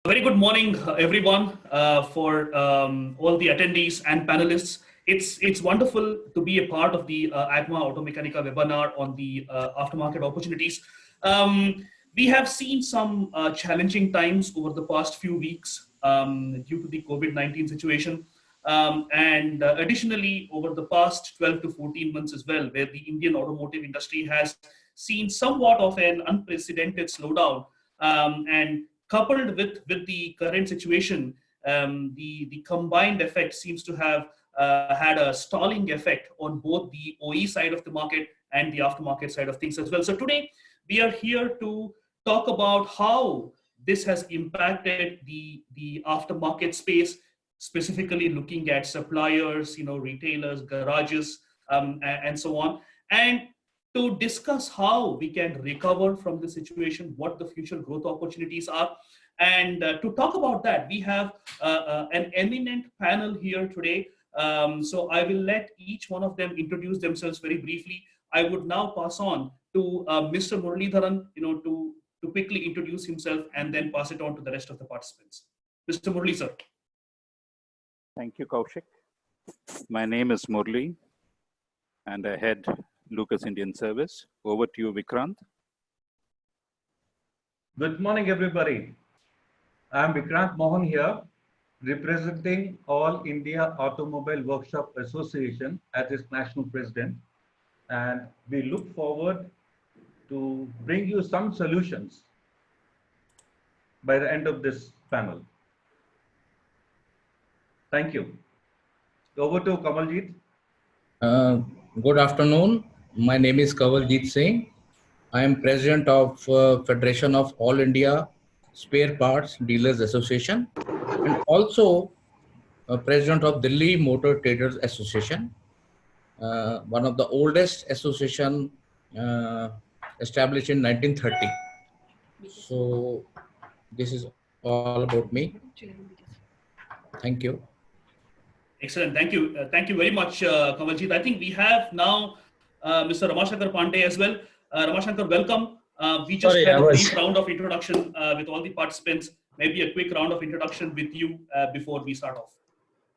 Very good morning, everyone, for all the attendees and panelists. It's wonderful to be a part of the ACMA Automechanica webinar on the aftermarket opportunities. We have seen some challenging times over the past few weeks due to the COVID-19 situation. And additionally, over the past 12 to 14 months as well, where the Indian automotive industry has seen somewhat of an unprecedented slowdown. And coupled with the current situation, the combined effect seems to have had a stalling effect on both the OE side of the market and the aftermarket side of things as well. So today we are here to talk about how this has impacted the aftermarket space, specifically looking at suppliers, retailers, garages, and so on. And to discuss how we can recover from the situation, what the future growth opportunities are. And to talk about that, we have an eminent panel here today. So I will let each one of them introduce themselves very briefly. I would now pass on to Mr. Muralidharan, to quickly introduce himself and then pass it on to the rest of the participants. Mr. Murali, sir. Thank you, Kaushik. My name is Murli, and I head Lucas Indian Service. Over to you, Vikrant. Good morning, everybody. I'm Vikrant Mohan here, representing All India Automobile Workshop Association as its national president. And we look forward to bring you some solutions by the end of this panel. Thank you. Over to Kamaljeet. Good afternoon. My name is Kamaljeet Singh. I am president of Federation of All India Spare Parts Dealers Association and also president of Delhi Motor Traders Association, one of the oldest association established in 1930. So this is all about me. Thank you. Excellent. Thank you. Thank you very much, Kamaljeet. I think we have now Mr. Ramashankar Pandey as well. Ramashankar, welcome. We just had a brief round of introduction with all the participants. Maybe a quick round of introduction with you before we start off.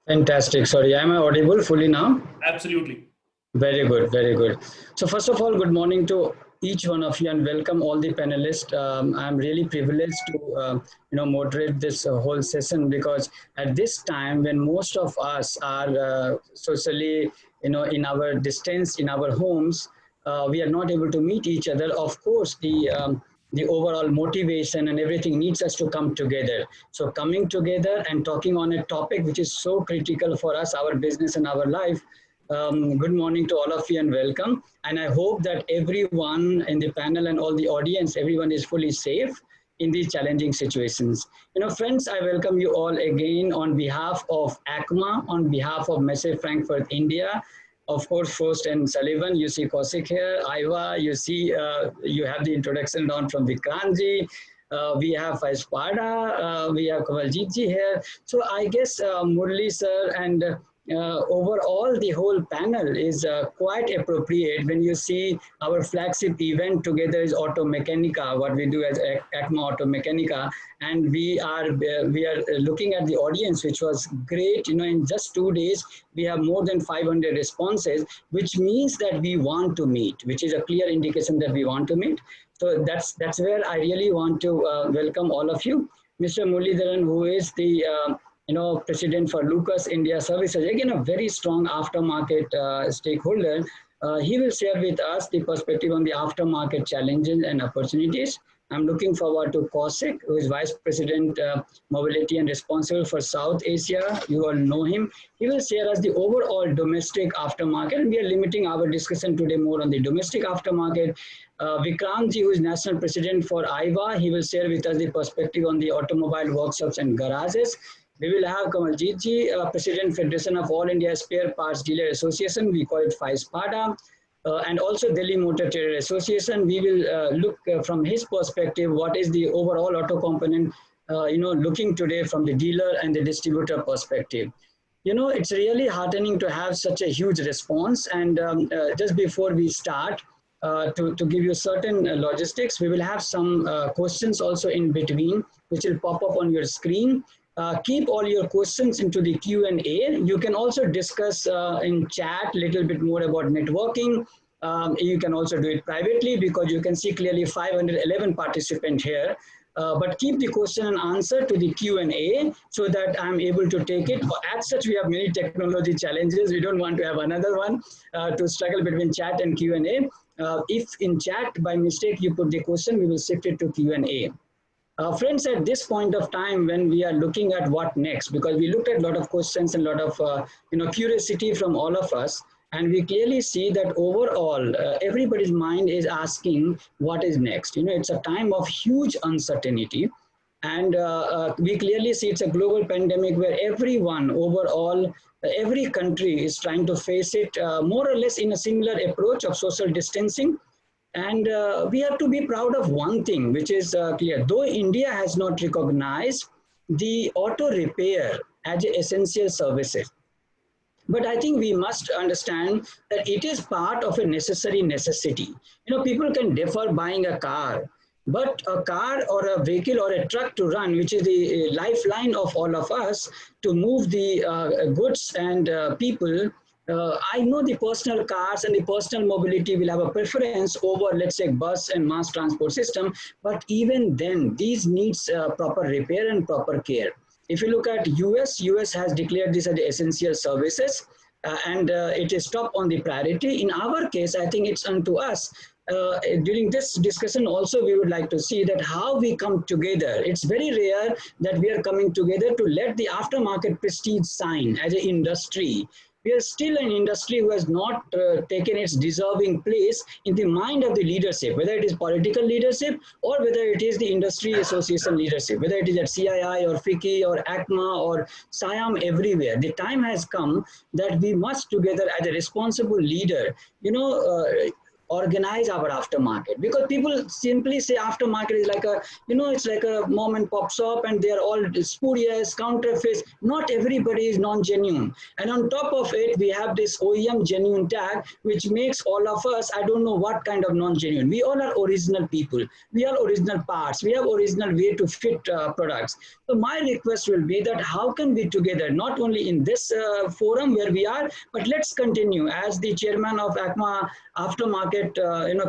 Fantastic. Sorry, am I audible fully now? Absolutely. Very good, very good. So first of all, good morning to each one of you and welcome all the panelists. I'm really privileged to moderate this whole session because at this time when most of us are socially in our distance in our homes, we are not able to meet each other. Of course, the overall motivation and everything needs us to come together. So coming together and talking on a topic which is so critical for us, our business and our life. Good morning to all of you and welcome. And I hope that everyone in the panel and all the audience, everyone is fully safe in these challenging situations. Friends, I welcome you all again on behalf of ACMA, on behalf of Messe Frankfurt, India. Of course, Frost and Sullivan, you see Kaushik here, Aiva, you see, you have the introduction down from Vikrantji. We have Faispada, we have Kamaljeet ji here. So I guess Murli sir and overall the whole panel is quite appropriate when you see our flagship event together is Automechanica, what we do as ACMA Automechanica, and we are looking at the audience, which was great. In just 2 days we have more than 500 responses, which means that we want to meet, which is a clear indication that we want to meet. So that's where I really want to welcome all of you. Mr. Muralidharan, who is the president for Lucas India Services, again a very strong aftermarket stakeholder. He will share with us the perspective on the aftermarket challenges and opportunities. I'm looking forward to Kaushik, who is Vice President Mobility and responsible for South Asia. You all know him. He will share us the overall domestic aftermarket, and we are limiting our discussion today more on the domestic aftermarket. Vikrantji, who is National President for AIVA, he will share with us the perspective on the automobile workshops and garages. We will have Kamaljeet ji, President Federation of All India Spare Parts Dealer Association, we call it FISPADA, and also Delhi Motor Trader Association. We will look from his perspective, what is the overall auto component, looking today from the dealer and the distributor perspective. It's really heartening to have such a huge response. And just before we start, to give you certain logistics. We will have some questions also in between, which will pop up on your screen. Keep all your questions into the Q&A. You can also discuss in chat a little bit more about networking. You can also do it privately because you can see clearly 511 participants here. But keep the question and answer to the Q&A so that I'm able to take it. As such, we have many technology challenges. We don't want to have another one to struggle between chat and Q&A. If in chat by mistake you put the question, we will shift it to Q&A. Friends, at this point of time, when we are looking at what next, because we looked at a lot of questions and a lot of curiosity from all of us, and we clearly see that overall, everybody's mind is asking what is next. It's a time of huge uncertainty. And we clearly see it's a global pandemic where everyone overall, every country is trying to face it more or less in a similar approach of social distancing. And we have to be proud of one thing, which is clear. Though India has not recognized the auto repair as essential services, but I think we must understand that it is part of a necessity. People can defer buying a car, but a car or a vehicle or a truck to run, which is the lifeline of all of us to move the goods and people. I know the personal cars and the personal mobility will have a preference over, let's say, bus and mass transport system. But even then, these needs proper repair and proper care. If you look at US has declared this as essential services and it is top on the priority. In our case, I think it's unto us. During this discussion also, we would like to see that how we come together. It's very rare that we are coming together to let the aftermarket prestige shine as an industry. We are still an industry who has not taken its deserving place in the mind of the leadership, whether it is political leadership or whether it is the industry association leadership, whether it is at CII or FICCI or ACMA or SIAM, everywhere. The time has come that we must together as a responsible leader, organize our aftermarket, because people simply say aftermarket is like a, it's like a mom and pop shop and they're all spurious, counterfeits. Not everybody is non-genuine. And on top of it, we have this OEM genuine tag, which makes all of us, I don't know what kind of non-genuine. We all are original people. We are original parts. We have original way to fit products. So my request will be that how can we together, not only in this forum where we are, but let's continue as the chairman of ACMA aftermarket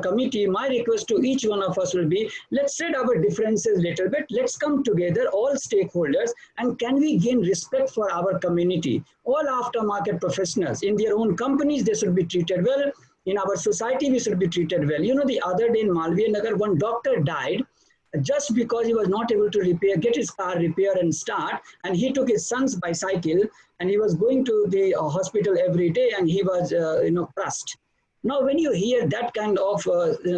committee. My request to each one of us will be, let's set our differences a little bit. Let's come together, all stakeholders, and can we gain respect for our community? All aftermarket professionals in their own companies, they should be treated well. In our society, we should be treated well. The other day in Malviya Nagar, one doctor died just because he was not able to get his car repaired and start, and he took his son's bicycle and he was going to the hospital every day, and he was crushed. Now, when you hear that kind of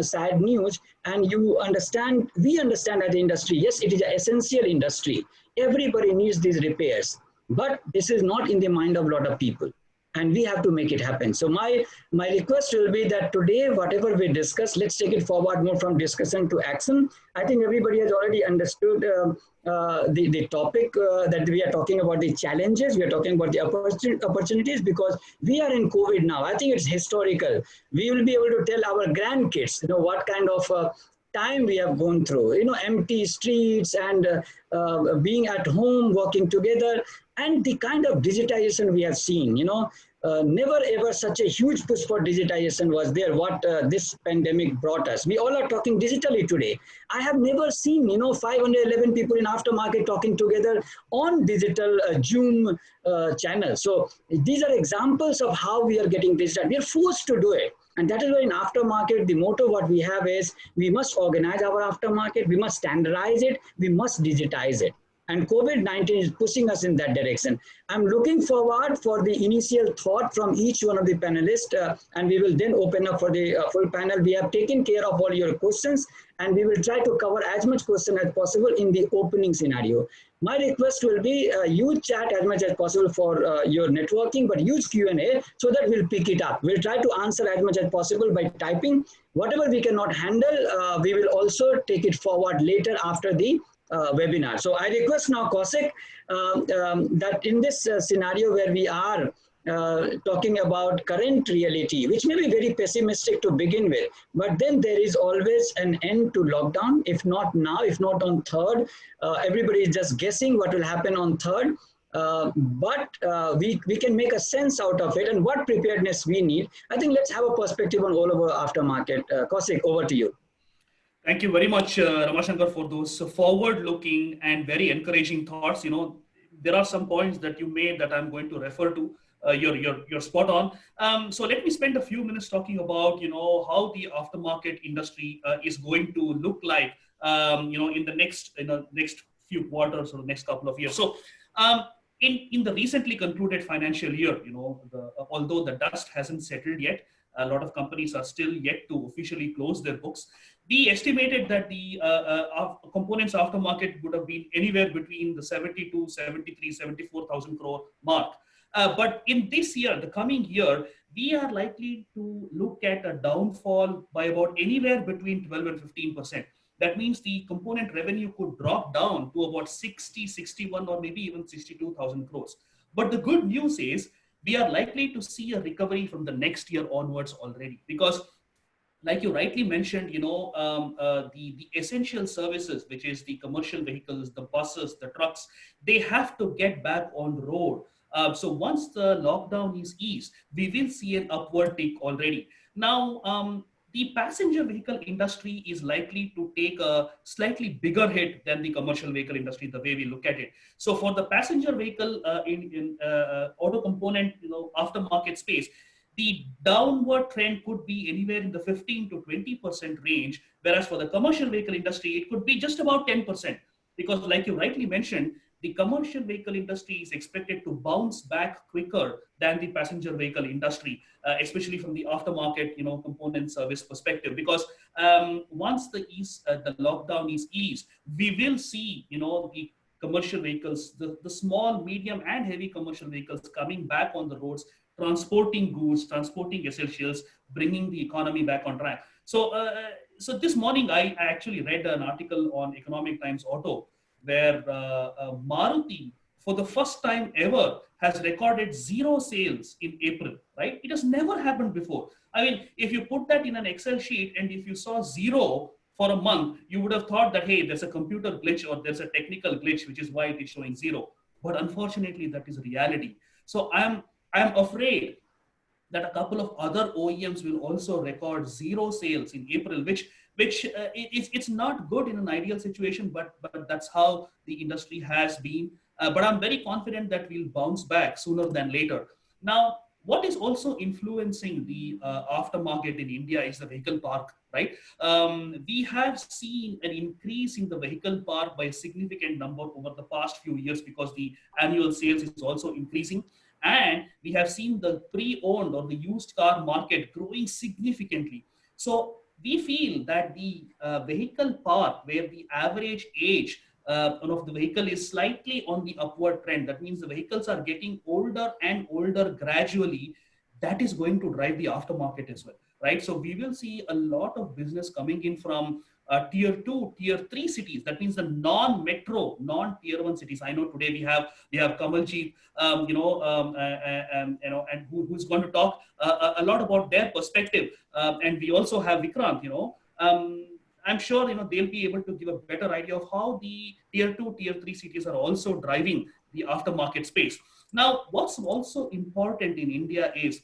sad news, and you understand, we understand as an industry, yes, it is an essential industry. Everybody needs these repairs, but this is not in the mind of a lot of people, and we have to make it happen. So my request will be that today, whatever we discuss, let's take it forward more from discussion to action. I think everybody has already understood the topic that we are talking about, the challenges, we are talking about the opportunities, because we are in COVID now. I think it's historical. We will be able to tell our grandkids, what kind of time we have gone through, empty streets and being at home, working together, and the kind of digitization we have seen, never ever such a huge push for digitization was there, what this pandemic brought us. We all are talking digitally today. I have never seen, 511 people in aftermarket talking together on digital Zoom channel. So these are examples of how we are getting digital. We are forced to do it. And that is why in aftermarket, the motto what we have is, we must organize our aftermarket, we must standardize it, we must digitize it. And COVID-19 is pushing us in that direction. I'm looking forward for the initial thought from each one of the panelists, and we will then open up for the full panel. We have taken care of all your questions, and we will try to cover as much question as possible in the opening scenario. My request will be use chat as much as possible for your networking, but use Q&A so that we'll pick it up. We'll try to answer as much as possible by typing. Whatever we cannot handle, we will also take it forward later after the webinar. So I request now Kaushik that in this scenario where we are, talking about current reality, which may be very pessimistic to begin with, but then there is always an end to lockdown, if not now, if not on 3rd. Everybody is just guessing what will happen on 3rd. But we can make a sense out of it and what preparedness we need. I think let's have a perspective on all over aftermarket. Kaushik, over to you. Thank you very much, Ramashankar, for those forward-looking and very encouraging thoughts. You know, there are some points that you made that I'm going to refer to. You're spot on. So let me spend a few minutes talking about, you know, how the aftermarket industry is going to look like, you know, in the next few quarters or the next couple of years. So in the recently concluded financial year, you know, although the dust hasn't settled yet, a lot of companies are still yet to officially close their books. We estimated that the components aftermarket would have been anywhere between the 72, 73, 74,000 crore mark. But in this year, the coming year, we are likely to look at a downfall by about anywhere between 12 and 15%. That means the component revenue could drop down to about 60, 61, or maybe even 62,000 crores. But the good news is we are likely to see a recovery from the next year onwards already, because like you rightly mentioned, you know, the essential services, which is the commercial vehicles, the buses, the trucks, they have to get back on the road. So once the lockdown is eased, we will see an upward tick already. Now, the passenger vehicle industry is likely to take a slightly bigger hit than the commercial vehicle industry, the way we look at it. So for the passenger vehicle in auto component, you know, aftermarket space, the downward trend could be anywhere in the 15 to 20% range, whereas for the commercial vehicle industry, it could be just about 10%. Because like you rightly mentioned, the commercial vehicle industry is expected to bounce back quicker than the passenger vehicle industry, especially from the aftermarket, you know, component service perspective. Because once the lockdown is eased, we will see, you know, the commercial vehicles, the small, medium, and heavy commercial vehicles coming back on the roads, transporting goods, transporting essentials, bringing the economy back on track. So, so this morning I actually read an article on Economic Times Auto, where Maruti, for the first time ever, has recorded 0 sales in April, right? It has never happened before. I mean, if you put that in an Excel sheet and if you saw 0 for a month, you would have thought that, hey, there's a computer glitch or there's a technical glitch, which is why it is showing 0. But unfortunately, that is reality. So I'm afraid that a couple of other OEMs will also record 0 sales in April, which it's not good in an ideal situation, but that's how the industry has been. But I'm very confident that we'll bounce back sooner than later. Now, what is also influencing the aftermarket in India is the vehicle park, right? We have seen an increase in the vehicle park by a significant number over the past few years because the annual sales is also increasing. And we have seen the pre-owned or the used car market growing significantly. So we feel that the vehicle park, where the average age of the vehicle is slightly on the upward trend, that means the vehicles are getting older and older gradually, that is going to drive the aftermarket as well, right? So we will see a lot of business coming in from tier 2, tier 3 cities. That means the non-metro, non-tier 1 cities. I know today we have Kamaljeet, and who's going to talk a lot about their perspective. And we also have Vikrant, I'm sure, they'll be able to give a better idea of how the tier 2, tier 3 cities are also driving the aftermarket space. Now, what's also important in India is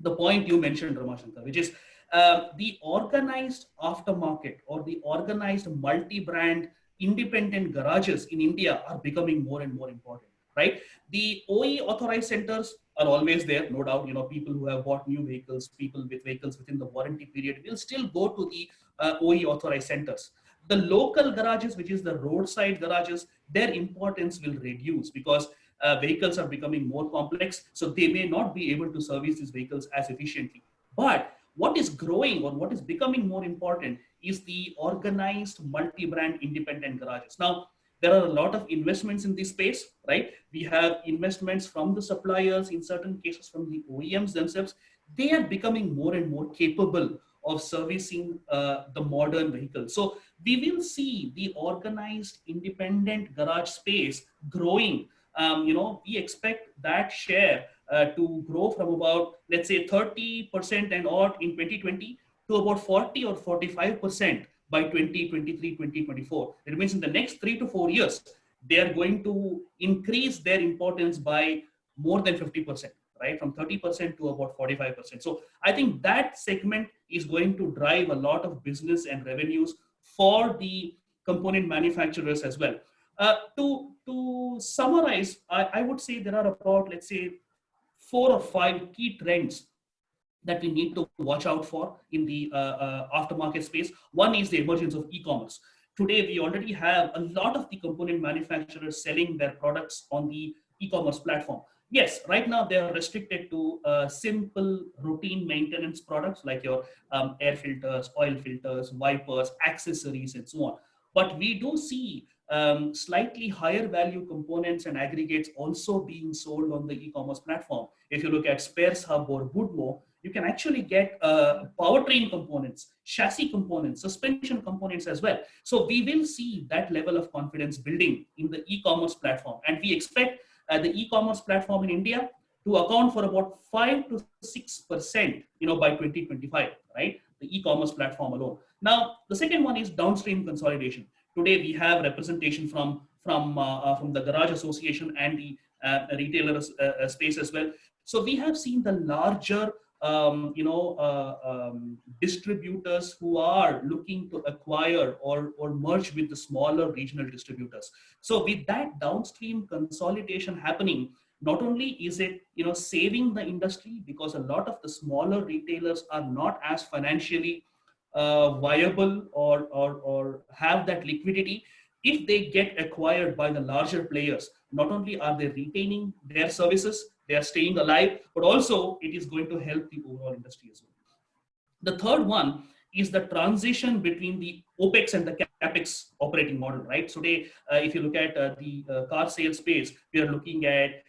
the point you mentioned, Ramashankar, which is the organized aftermarket or the organized multi-brand independent garages in India are becoming more and more important, right? The OE authorized centers are always there, no doubt. People who have bought new vehicles, people with vehicles within the warranty period will still go to the OE authorized centers. The local garages, which is the roadside garages, their importance will reduce because vehicles are becoming more complex, so they may not be able to service these vehicles as efficiently. But what is growing or what is becoming more important is the organized multi-brand independent garages. Now, there are a lot of investments in this space, right? We have investments from the suppliers, in certain cases from the OEMs themselves. They are becoming more and more capable of servicing the modern vehicles. So we will see the organized independent garage space growing we expect that share to grow from about, let's say, 30% and odd in 2020 to about 40 or 45% by 2023, 2024. It means in the next 3 to 4 years, they are going to increase their importance by more than 50%, right? From 30% to about 45%. So I think that segment is going to drive a lot of business and revenues for the component manufacturers as well. To summarize, I would say there are about, let's say, 4 or 5 key trends that we need to watch out for in the aftermarket space. One is the emergence of e-commerce. Today, we already have a lot of the component manufacturers selling their products on the e-commerce platform. Yes, right now they are restricted to simple routine maintenance products like your air filters, oil filters, wipers, accessories, and so on. But we do see slightly higher value components and aggregates also being sold on the e-commerce platform. If you look at Spares Hub or Woodmo, you can actually get powertrain components, chassis components, suspension components as well. So we will see that level of confidence building in the e-commerce platform. And we expect the e-commerce platform in India to account for about 5 to 6%, by 2025, right? The e-commerce platform alone. Now, the second one is downstream consolidation. Today, we have representation from the Garage Association and the retailer space as well. So we have seen the larger distributors who are looking to acquire or merge with the smaller regional distributors. So with that downstream consolidation happening, not only is it saving the industry, because a lot of the smaller retailers are not as financially viable or have that liquidity. If they get acquired by the larger players, not only are they retaining their services, they are staying alive, but also it is going to help the overall industry as well. The third one is the transition between the OPEX and the CAPEX operating model, right? So if you look at the car sales space, we are looking at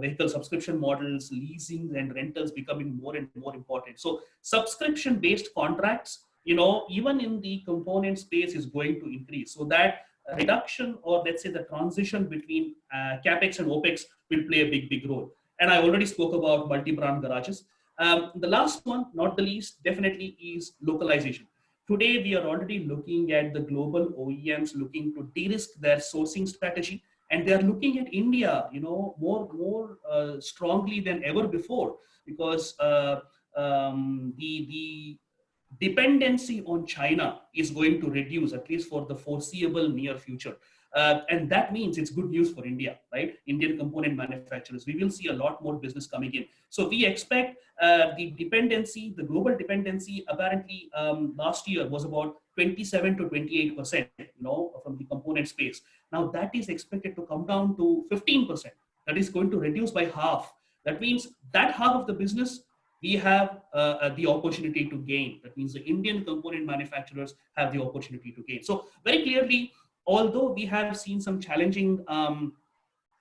vehicle subscription models, leasing and rentals becoming more and more important. So subscription-based contracts, even in the component space is going to increase. So that reduction, or let's say the transition between CAPEX and OPEX will play a big role. And I already spoke about multi-brand garages. The last one, not the least, definitely is localization. Today, we are already looking at the global OEMs looking to de-risk their sourcing strategy, and they are looking at India, more strongly than ever before, because the dependency on China is going to reduce, at least for the foreseeable near future. And that means it's good news for India, right? Indian component manufacturers. We will see a lot more business coming in. So we expect the global dependency, apparently last year was about 27 to 28%, from the component space. Now that is expected to come down to 15%. That is going to reduce by half. That means that half of the business we have the opportunity to gain. That means the Indian component manufacturers have the opportunity to gain. So very clearly, although we have seen some challenging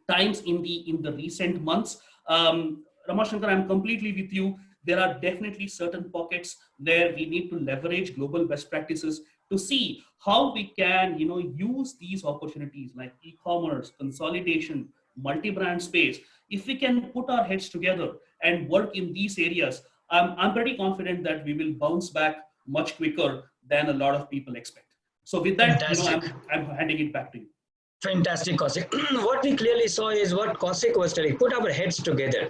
times in the recent months, Ramashankar, I'm completely with you. There are definitely certain pockets where we need to leverage global best practices to see how we can, use these opportunities like e-commerce, consolidation, multi-brand space. If we can put our heads together and work in these areas, I'm pretty confident that we will bounce back much quicker than a lot of people expect. So with that, I'm handing it back to you. Fantastic, Kaushik. What we clearly saw is what Kaushik was telling, put our heads together.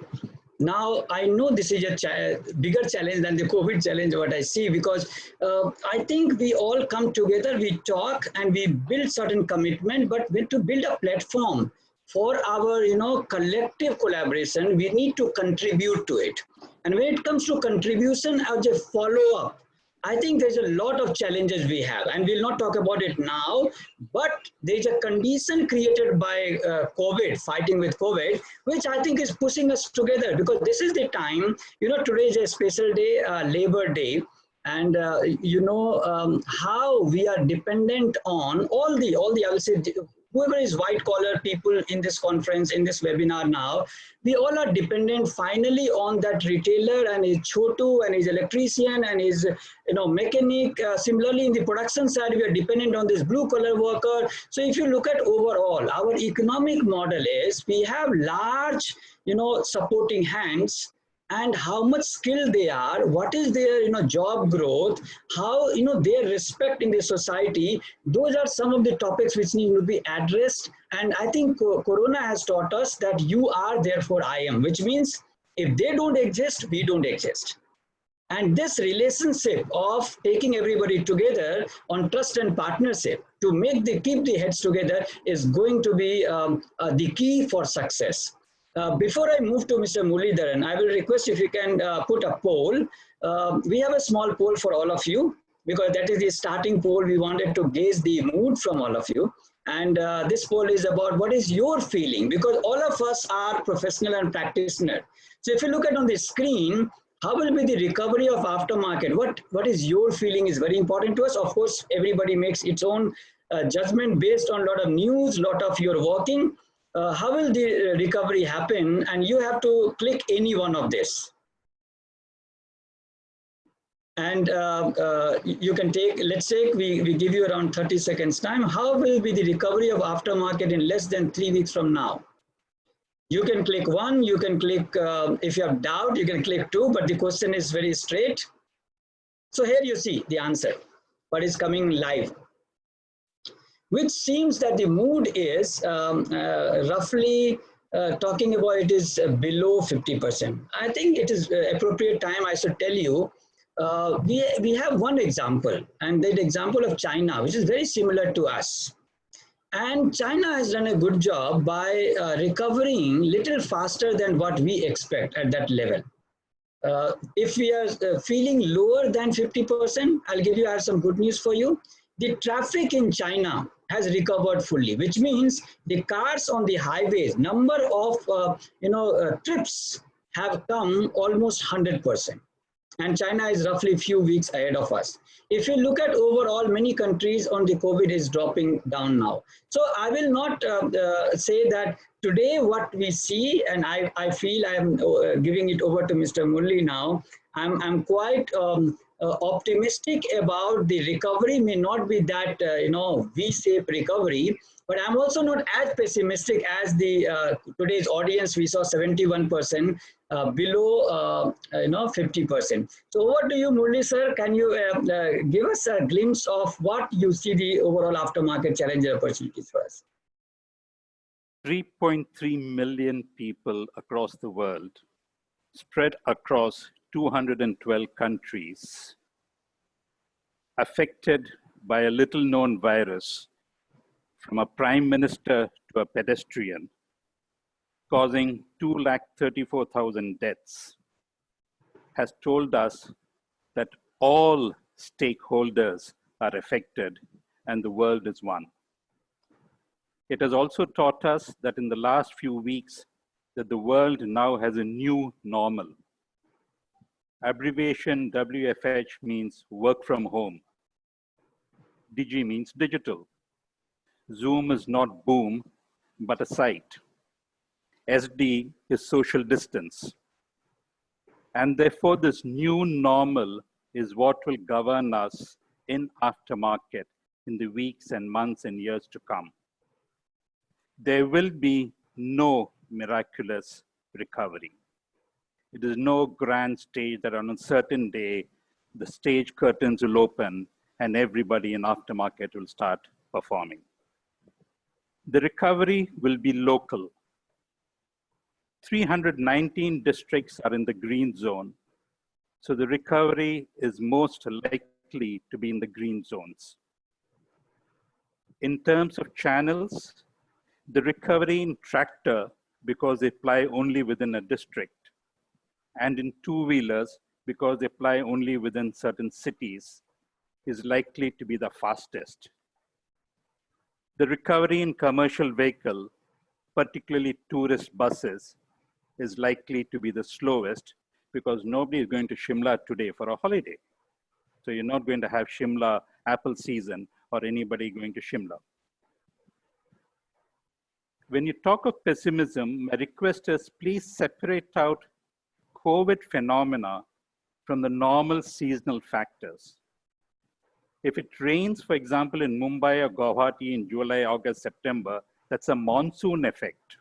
Now, I know this is a bigger challenge than the COVID challenge, what I see, because I think we all come together, we talk and we build certain commitment, but when to build a platform for our, collective collaboration, we need to contribute to it. And when it comes to contribution as a follow-up, I think there's a lot of challenges we have, and we'll not talk about it now, but there's a condition created by COVID, fighting with COVID, which I think is pushing us together, because this is the time, today is a special day, Labor Day, and how we are dependent on all the I would say, whoever is white collar people in this conference, in this webinar now, we all are dependent finally on that retailer and his chotu and his electrician and his mechanic. Similarly, in the production side, we are dependent on this blue collar worker. So if you look at overall, our economic model is we have large, supporting hands, and how much skilled they are, what is their job growth, how their respect in the society. Those are some of the topics which need to be addressed. And I think Corona has taught us that you are, therefore I am, which means if they don't exist, we don't exist. And this relationship of taking everybody together on trust and partnership to keep the heads together is going to be the key for success. Before I move to Mr. Muralidharan, I will request if you can put a poll. We have a small poll for all of you because that is the starting poll. We wanted to gauge the mood from all of you. And this poll is about what is your feeling, because all of us are professional and practitioner. So if you look at on the screen, how will be the recovery of aftermarket? What is your feeling is very important to us. Of course, everybody makes its own judgment based on a lot of news, lot of your working. How will the recovery happen? And you have to click any one of this. And you can take, let's say we give you around 30 seconds time. How will be the recovery of aftermarket in less than 3 weeks from now? You can click 1, you can click, if you have doubt, you can click 2, but the question is very straight. So here you see the answer, what is coming live, which seems that the mood is roughly talking about it is below 50%. I think it is appropriate time I should tell you, we have one example, and that example of China, which is very similar to us. And China has done a good job by recovering little faster than what we expect at that level. If we are feeling lower than 50%, I have some good news for you. The traffic in China has recovered fully, which means the cars on the highways, number of trips have come almost 100%. And China is roughly a few weeks ahead of us. If you look at overall, many countries on the COVID is dropping down now. So I will not say that today what we see, and I feel I am giving it over to Mr. Murli now, I'm quite optimistic about the recovery. May not be that V-shaped recovery, but I'm also not as pessimistic as the today's audience. We saw 71% below 50%. So over to you, Murli sir. Can you give us a glimpse of what you see the overall aftermarket challenge and opportunities for us? 3.3 million people across the world, spread across 212 countries, affected by a little known virus, from a prime minister to a pedestrian, causing 234,000 deaths, has told us that all stakeholders are affected and the world is one. It has also taught us that in the last few weeks that the world now has a new normal. Abbreviation WFH means work from home. Digi means digital. Zoom is not boom, but a site. SD is social distance. And therefore, this new normal is what will govern us in aftermarket in the weeks and months and years to come. There will be no miraculous recovery. It is no grand stage that on a certain day, the stage curtains will open and everybody in aftermarket will start performing. The recovery will be local. 319 districts are in the green zone. So the recovery is most likely to be in the green zones. In terms of channels, the recovery in tractor, because they ply only within a district, and in two-wheelers, because they ply only within certain cities, is likely to be the fastest. The recovery in commercial vehicle, particularly tourist buses, is likely to be the slowest because nobody is going to Shimla today for a holiday. So you're not going to have Shimla apple season or anybody going to Shimla. When you talk of pessimism, my request is please separate out COVID phenomena from the normal seasonal factors. If it rains, for example, in Mumbai or Guwahati in July, August, September, that's a monsoon effect.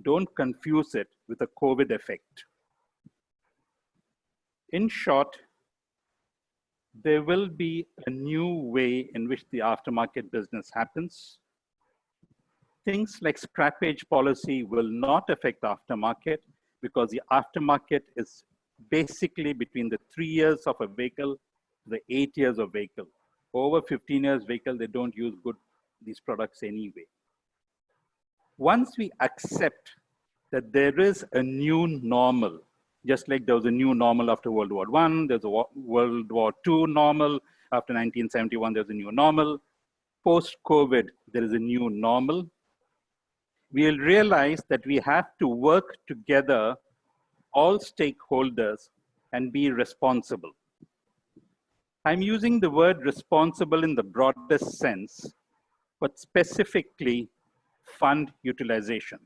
Don't confuse it with a COVID effect. In short, there will be a new way in which the aftermarket business happens. Things like scrappage policy will not affect aftermarket because the aftermarket is basically between the 3 years of a vehicle to the 8 years of vehicle. Over 15 years vehicle, they don't use these products anyway. Once we accept that there is a new normal, just like there was a new normal after World War I, there's a World War II normal, after 1971, there's a new normal. Post-COVID, there is a new normal. We'll realize that we have to work together, all stakeholders, and be responsible. I'm using the word responsible in the broadest sense, but specifically fund utilization.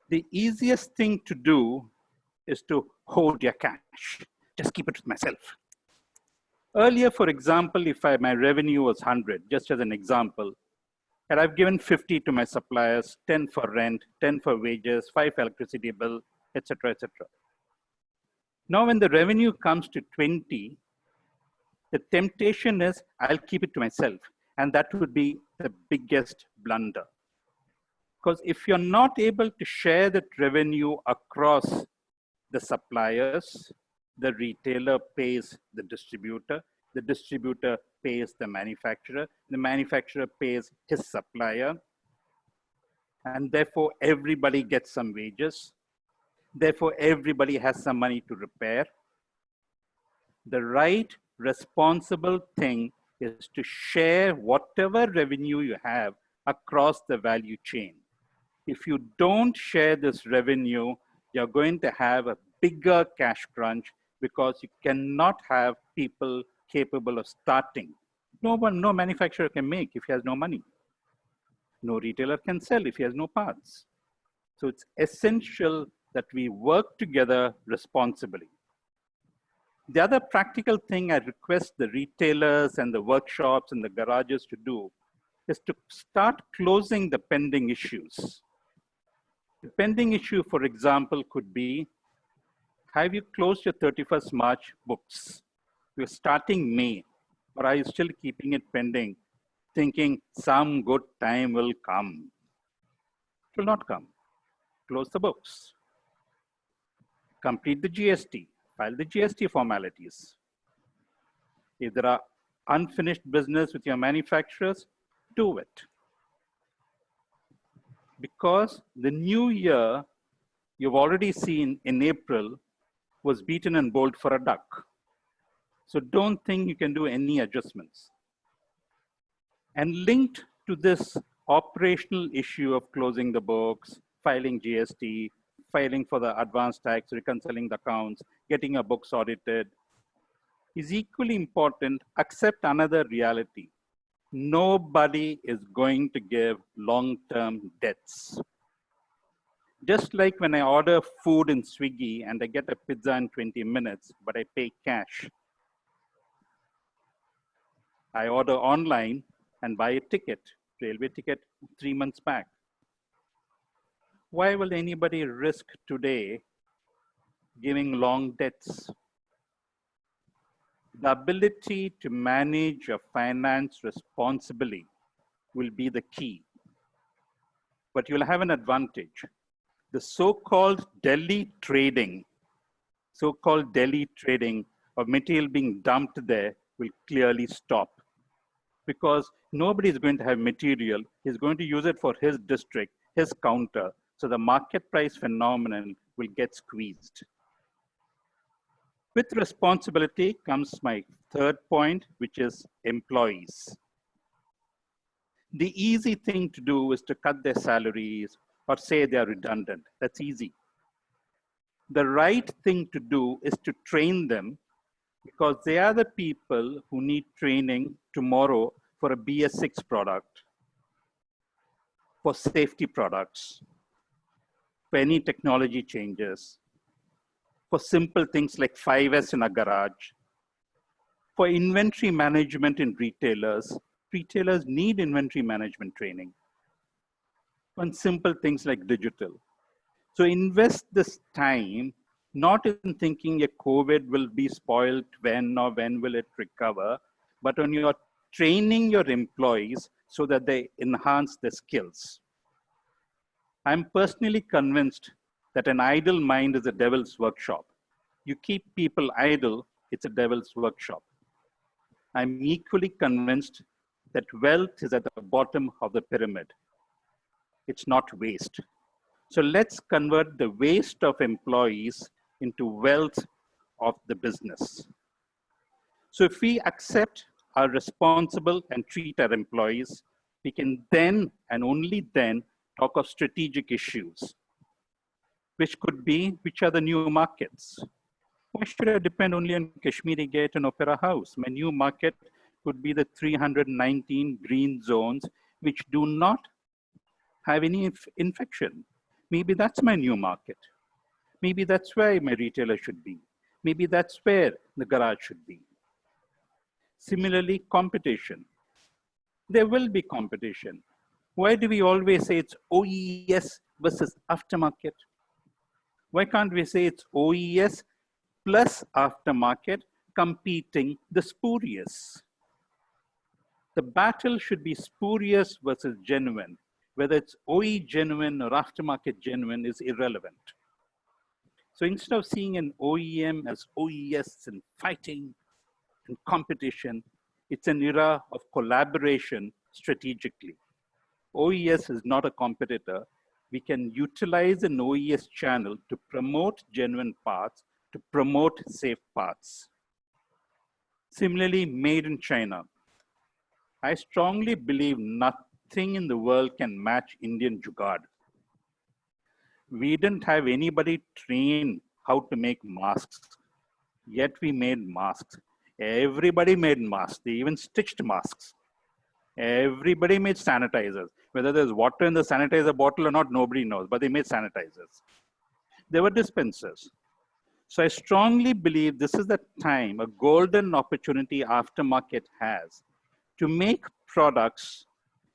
The easiest thing to do is to hold your cash. Just keep it with myself. Earlier, for example, if my revenue was 100, just as an example, and I've given 50 to my suppliers, 10 for rent, 10 for wages, 5 for electricity bill, etc., etc. Now, when the revenue comes to 20, the temptation is I'll keep it to myself. And that would be the biggest blunder. Because if you're not able to share that revenue across the suppliers, the retailer pays the distributor pays the manufacturer pays his supplier, and therefore everybody gets some wages. Therefore, everybody has some money to repair. The right, responsible thing is to share whatever revenue you have across the value chain. If you don't share this revenue, you're going to have a bigger cash crunch because you cannot have people capable of starting. No manufacturer can make if he has no money. No retailer can sell if he has no parts. So it's essential that we work together responsibly. The other practical thing I request the retailers and the workshops and the garages to do is to start closing the pending issues. The pending issue, for example, could be, have you closed your 31st March books? You're starting May, or are you still keeping it pending, thinking some good time will come? It will not come. Close the books. Complete the GST. File the GST formalities. If there are unfinished business with your manufacturers, do it. Because the new year, you've already seen in April, was beaten and bowled for a duck. So don't think you can do any adjustments. And linked to this operational issue of closing the books, filing GST, filing for the advanced tax, reconciling the accounts, getting your books audited, is equally important, except another reality. Nobody is going to give long-term debts. Just like when I order food in Swiggy and I get a pizza in 20 minutes, but I pay cash. I order online and buy a ticket, railway ticket, 3 months back. Why will anybody risk today giving long debts? The ability to manage your finance responsibly will be the key. But you'll have an advantage. The so-called Delhi trading of material being dumped there will clearly stop. Because nobody is going to have material. He's going to use it for his district, his counter. So the market price phenomenon will get squeezed. With responsibility comes my third point, which is employees. The easy thing to do is to cut their salaries or say they are redundant. That's easy. The right thing to do is to train them, because they are the people who need training tomorrow for a BS6 product, for safety products, for any technology changes, for simple things like 5S in a garage, for inventory management in retailers. Retailers need inventory management training. On simple things like digital. So invest this time, not in thinking a COVID will be spoiled when or when will it recover, but on your training your employees so that they enhance their skills. I'm personally convinced that an idle mind is a devil's workshop. You keep people idle, it's a devil's workshop. I'm equally convinced that wealth is at the bottom of the pyramid. It's not waste. So let's convert the waste of employees into wealth of the business. So if we accept are responsible and treat our employees, we can then and only then talk of strategic issues, which could be, which are the new markets? Why should I depend only on Kashmiri Gate and Opera House? My new market could be the 319 green zones, which do not have any infection. Maybe that's my new market. Maybe that's where my retailer should be. Maybe that's where the garage should be. Similarly, competition. There will be competition. Why do we always say it's OES versus aftermarket? Why can't we say it's OES plus aftermarket competing the spurious? The battle should be spurious versus genuine. Whether it's OE genuine or aftermarket genuine is irrelevant. So instead of seeing an OEM as OES and fighting and competition, it's an era of collaboration strategically. OES is not a competitor. We can utilize an OES channel to promote genuine parts, to promote safe parts. Similarly, made in China. I strongly believe nothing in the world can match Indian jugaad. We didn't have anybody train how to make masks, yet we made masks. Everybody made masks. They even stitched masks. Everybody made sanitizers. Whether there's water in the sanitizer bottle or not, nobody knows, but they made sanitizers. There were dispensers. So I strongly believe this is the time, a golden opportunity aftermarket has to make products,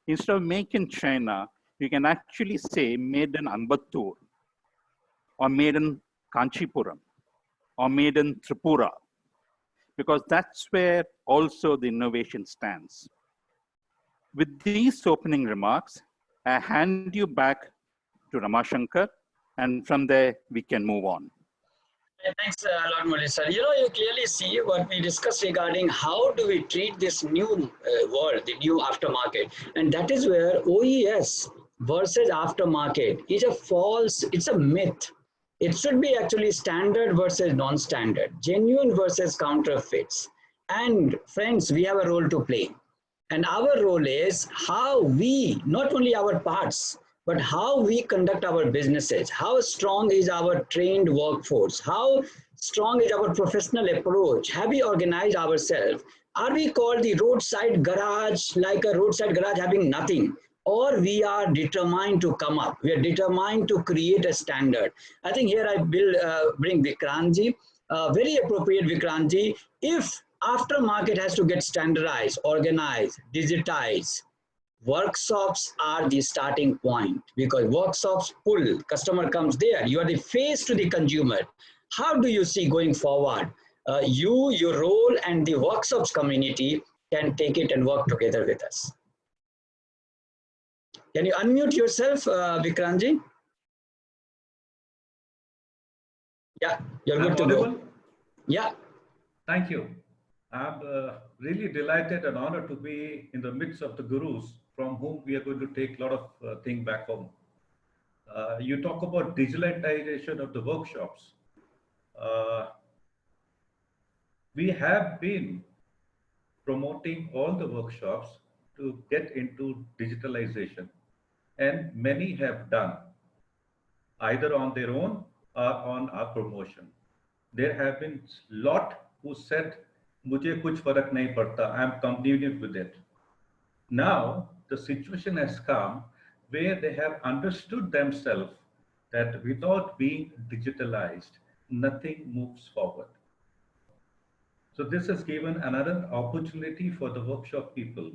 instead of made in China, you can actually say made in Ambattur, or made in Kanchipuram, or made in Tripura, because that's where also the innovation stands. With these opening remarks, I hand you back to Ramashankar, and from there we can move on. Thanks a lot, Murali sir. You know, you clearly see what we discussed regarding how do we treat this new world, the new aftermarket. And that is where OES versus aftermarket is a false, it's a myth. It should be actually standard versus non-standard, genuine versus counterfeits. And friends, we have a role to play. And our role is how we, not only our parts, but how we conduct our businesses. How strong is our trained workforce? How strong is our professional approach? Have we organized ourselves? Are we called the roadside garage, like a roadside garage having nothing? Or we are determined to come up. We are determined to create a standard. I think here I will bring Vikrantji, very appropriate Vikrantji. If aftermarket has to get standardized, organized, digitized, workshops are the starting point, because workshops pull, customer comes there, you are the face to the consumer. How do you see going forward? Your role and the workshops community can take it and work together with us. Can you unmute yourself, Vikrantji? Yeah, you're good to go. Yeah. Thank you. I'm really delighted and honored to be in the midst of the gurus from whom we are going to take a lot of things back home. You talk about digitalization of the workshops. We have been promoting all the workshops to get into digitalization, and many have done, either on their own or on our promotion. There have been a lot who said, "Mujhe kuch farak nahi padta, I am continuing with it." Now, the situation has come where they have understood themselves that without being digitalized, nothing moves forward. So this has given another opportunity for the workshop people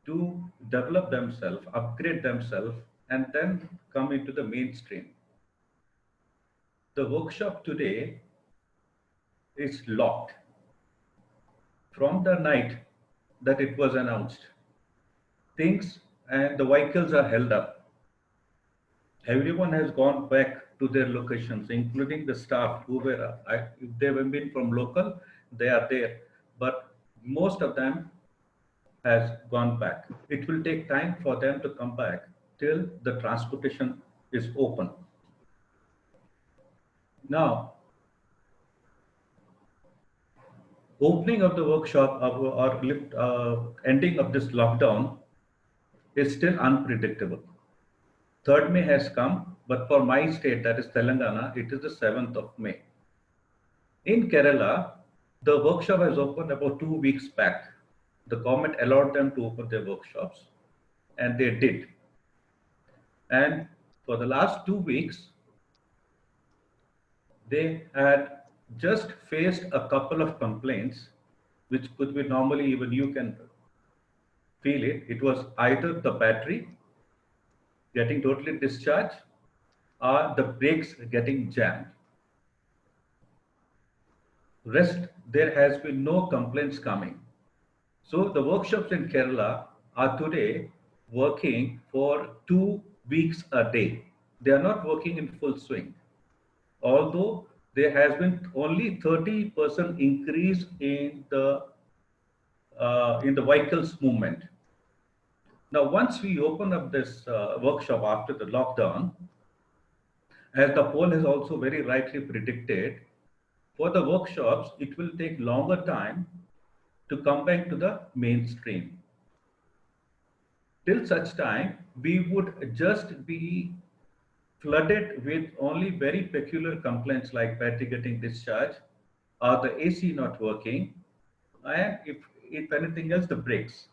to develop themselves, upgrade themselves, and then come into the mainstream. The workshop today is locked from the night that it was announced. Things and the vehicles are held up. Everyone has gone back to their locations, including the staff who were, if they have been from local, they are there. But most of them has gone back. It will take time for them to come back till the transportation is open. Now, opening of the workshop or ending of this lockdown is still unpredictable. 3rd May has come, but for my state, that is Telangana, it is the 7th of May. In Kerala, the workshop has opened about 2 weeks back. The government allowed them to open their workshops, and they did. And for the last 2 weeks, they had just faced a couple of complaints, which could be normally even you can feel it. It was either the battery getting totally discharged or the brakes getting jammed. Rest, there has been no complaints coming. So the workshops in Kerala are today working for 2 weeks a day. They are not working in full swing. Although there has been only 30% increase in the vehicles movement. Now, once we open up this workshop after the lockdown, as the poll has also very rightly predicted, for the workshops, it will take longer time to come back to the mainstream. Till such time, we would just be flooded with only very peculiar complaints like battery getting discharged or the AC not working, and if anything else, the brakes.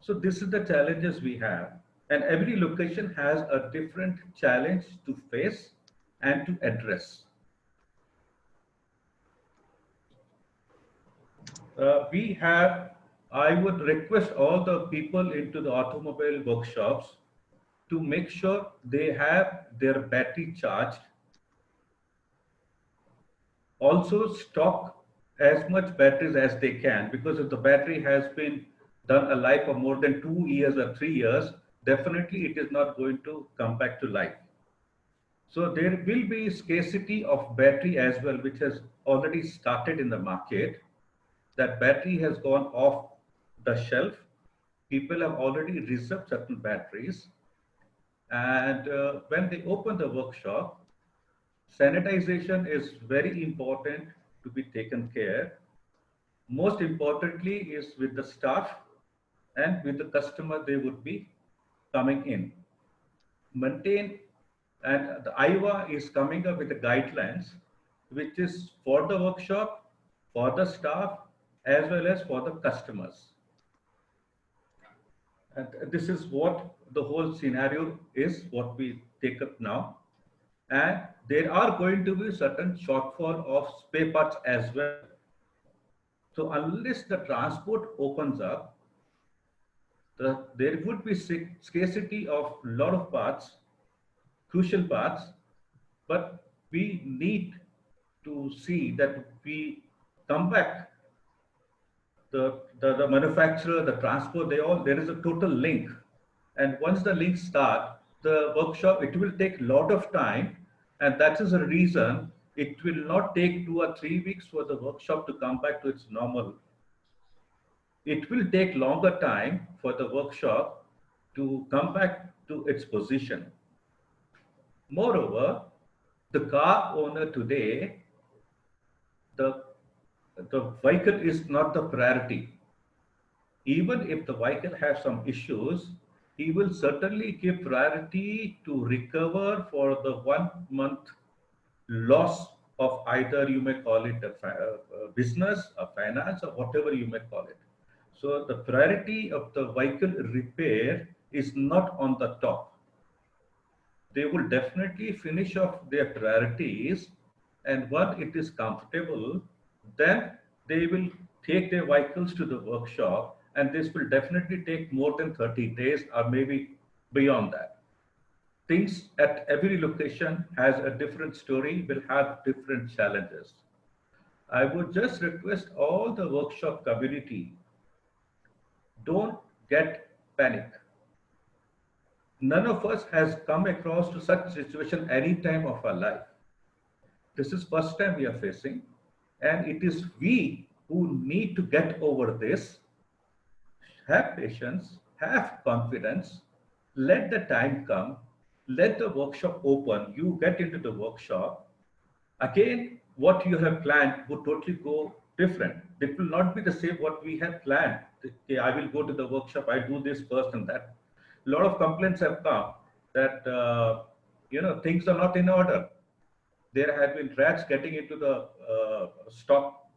So this is the challenges we have, and every location has a different challenge to face and to address. I would request all the people into the automobile workshops to make sure they have their battery charged. Also stock as much batteries as they can, because if the battery has been done a life of more than 2 years or 3 years, definitely it is not going to come back to life. So there will be scarcity of battery as well, which has already started in the market. That battery has gone off the shelf. People have already reserved certain batteries. And when they open the workshop, sanitization is very important to be taken care. Most importantly is with the staff and with the customer they would be coming in. Maintain, and the IVA is coming up with the guidelines, which is for the workshop, for the staff, as well as for the customers. And this is what the whole scenario is, what we take up now. And there are going to be certain shortfall of spare parts as well. So unless the transport opens up, there would be scarcity of a lot of parts, crucial parts, but we need to see that we come back. The manufacturer, the transport, there is a total link. And once the links start, the workshop, it will take a lot of time. And that is the reason it will not take 2 or 3 weeks for the workshop to come back to its normal. It will take longer time for the workshop to come back to its position. Moreover, the car owner today, the vehicle is not the priority. Even if the vehicle has some issues, he will certainly give priority to recover for the 1 month loss of either you may call it a business, a finance, or whatever you may call it. So the priority of the vehicle repair is not on the top. They will definitely finish off their priorities, and when it is comfortable, then they will take their vehicles to the workshop, and this will definitely take more than 30 days or maybe beyond that. Things at every location has a different story, will have different challenges. I would just request all the workshop community, don't get panic. None of us has come across to such situation any time of our life. This is first time we are facing, and it is we who need to get over this. Have patience, have confidence, let the time come, let the workshop open, you get into the workshop. Again, what you have planned would totally go different. It will not be the same what we had planned. Okay, I will go to the workshop, I do this first and that. A lot of complaints have come that things are not in order. There have been rats getting into the stock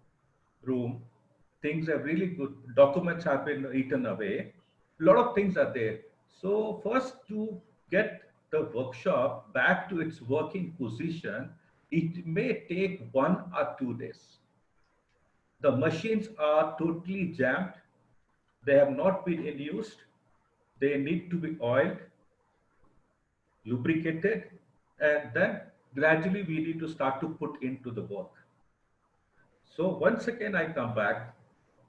room. Things are really good. Documents have been eaten away. A lot of things are there. So first, to get the workshop back to its working position, it may take 1 or 2 days. The machines are totally jammed. They have not been in use. They need to be oiled, lubricated, and then gradually we need to start to put into the work. So once again, I come back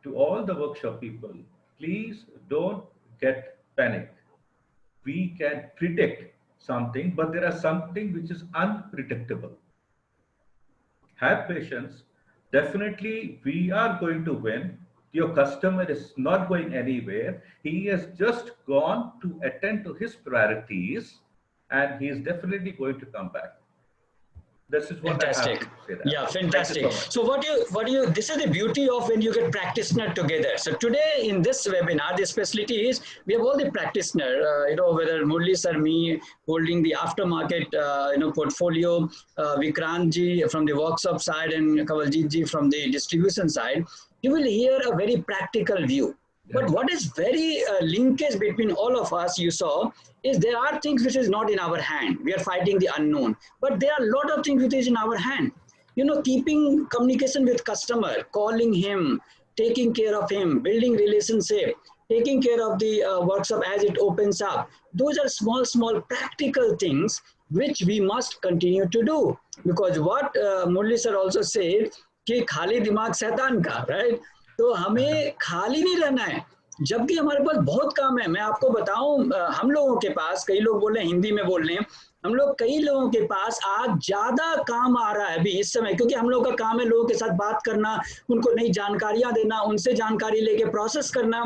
to all the workshop people, please don't get panic. We can predict something, but there are something which is unpredictable. Have patience. Definitely, we are going to win. Your customer is not going anywhere. He has just gone to attend to his priorities, and he is definitely going to come back. This is what Fantastic. I have to say. That. Yeah, fantastic. So what you, this is the beauty of when you get practitioner together. So today in this webinar, the specialty is we have all the practitioner, whether Murli sir, me holding the aftermarket, portfolio, Vikrant ji from the workshop side and Kawaljeet ji from the distribution side. You will hear a very practical view. But what is very linkage between all of us, you saw, is there are things which is not in our hand. We are fighting the unknown. But there are a lot of things which is in our hand. Keeping communication with customer, calling him, taking care of him, building relationship, taking care of the workshop as it opens up. Those are small, small practical things which we must continue to do. Because what Murli sir also said, कि खाली दिमाग शैतान का, right? तो हमें खाली नहीं रहना है, जबकि हमारे पास बहुत काम है. मैं आपको बताऊं, हम लोगों के पास, कई लोग बोल रहे हैं, हिंदी में बोल रहे हैं, हम लोग कई लोगों के पास आज ज्यादा काम आ रहा है अभी इस समय, क्योंकि हम लोग का काम है लोगों के साथ बात करना, उनको नई जानकारियां देना, उनसे जानकारी लेके प्रोसेस करना.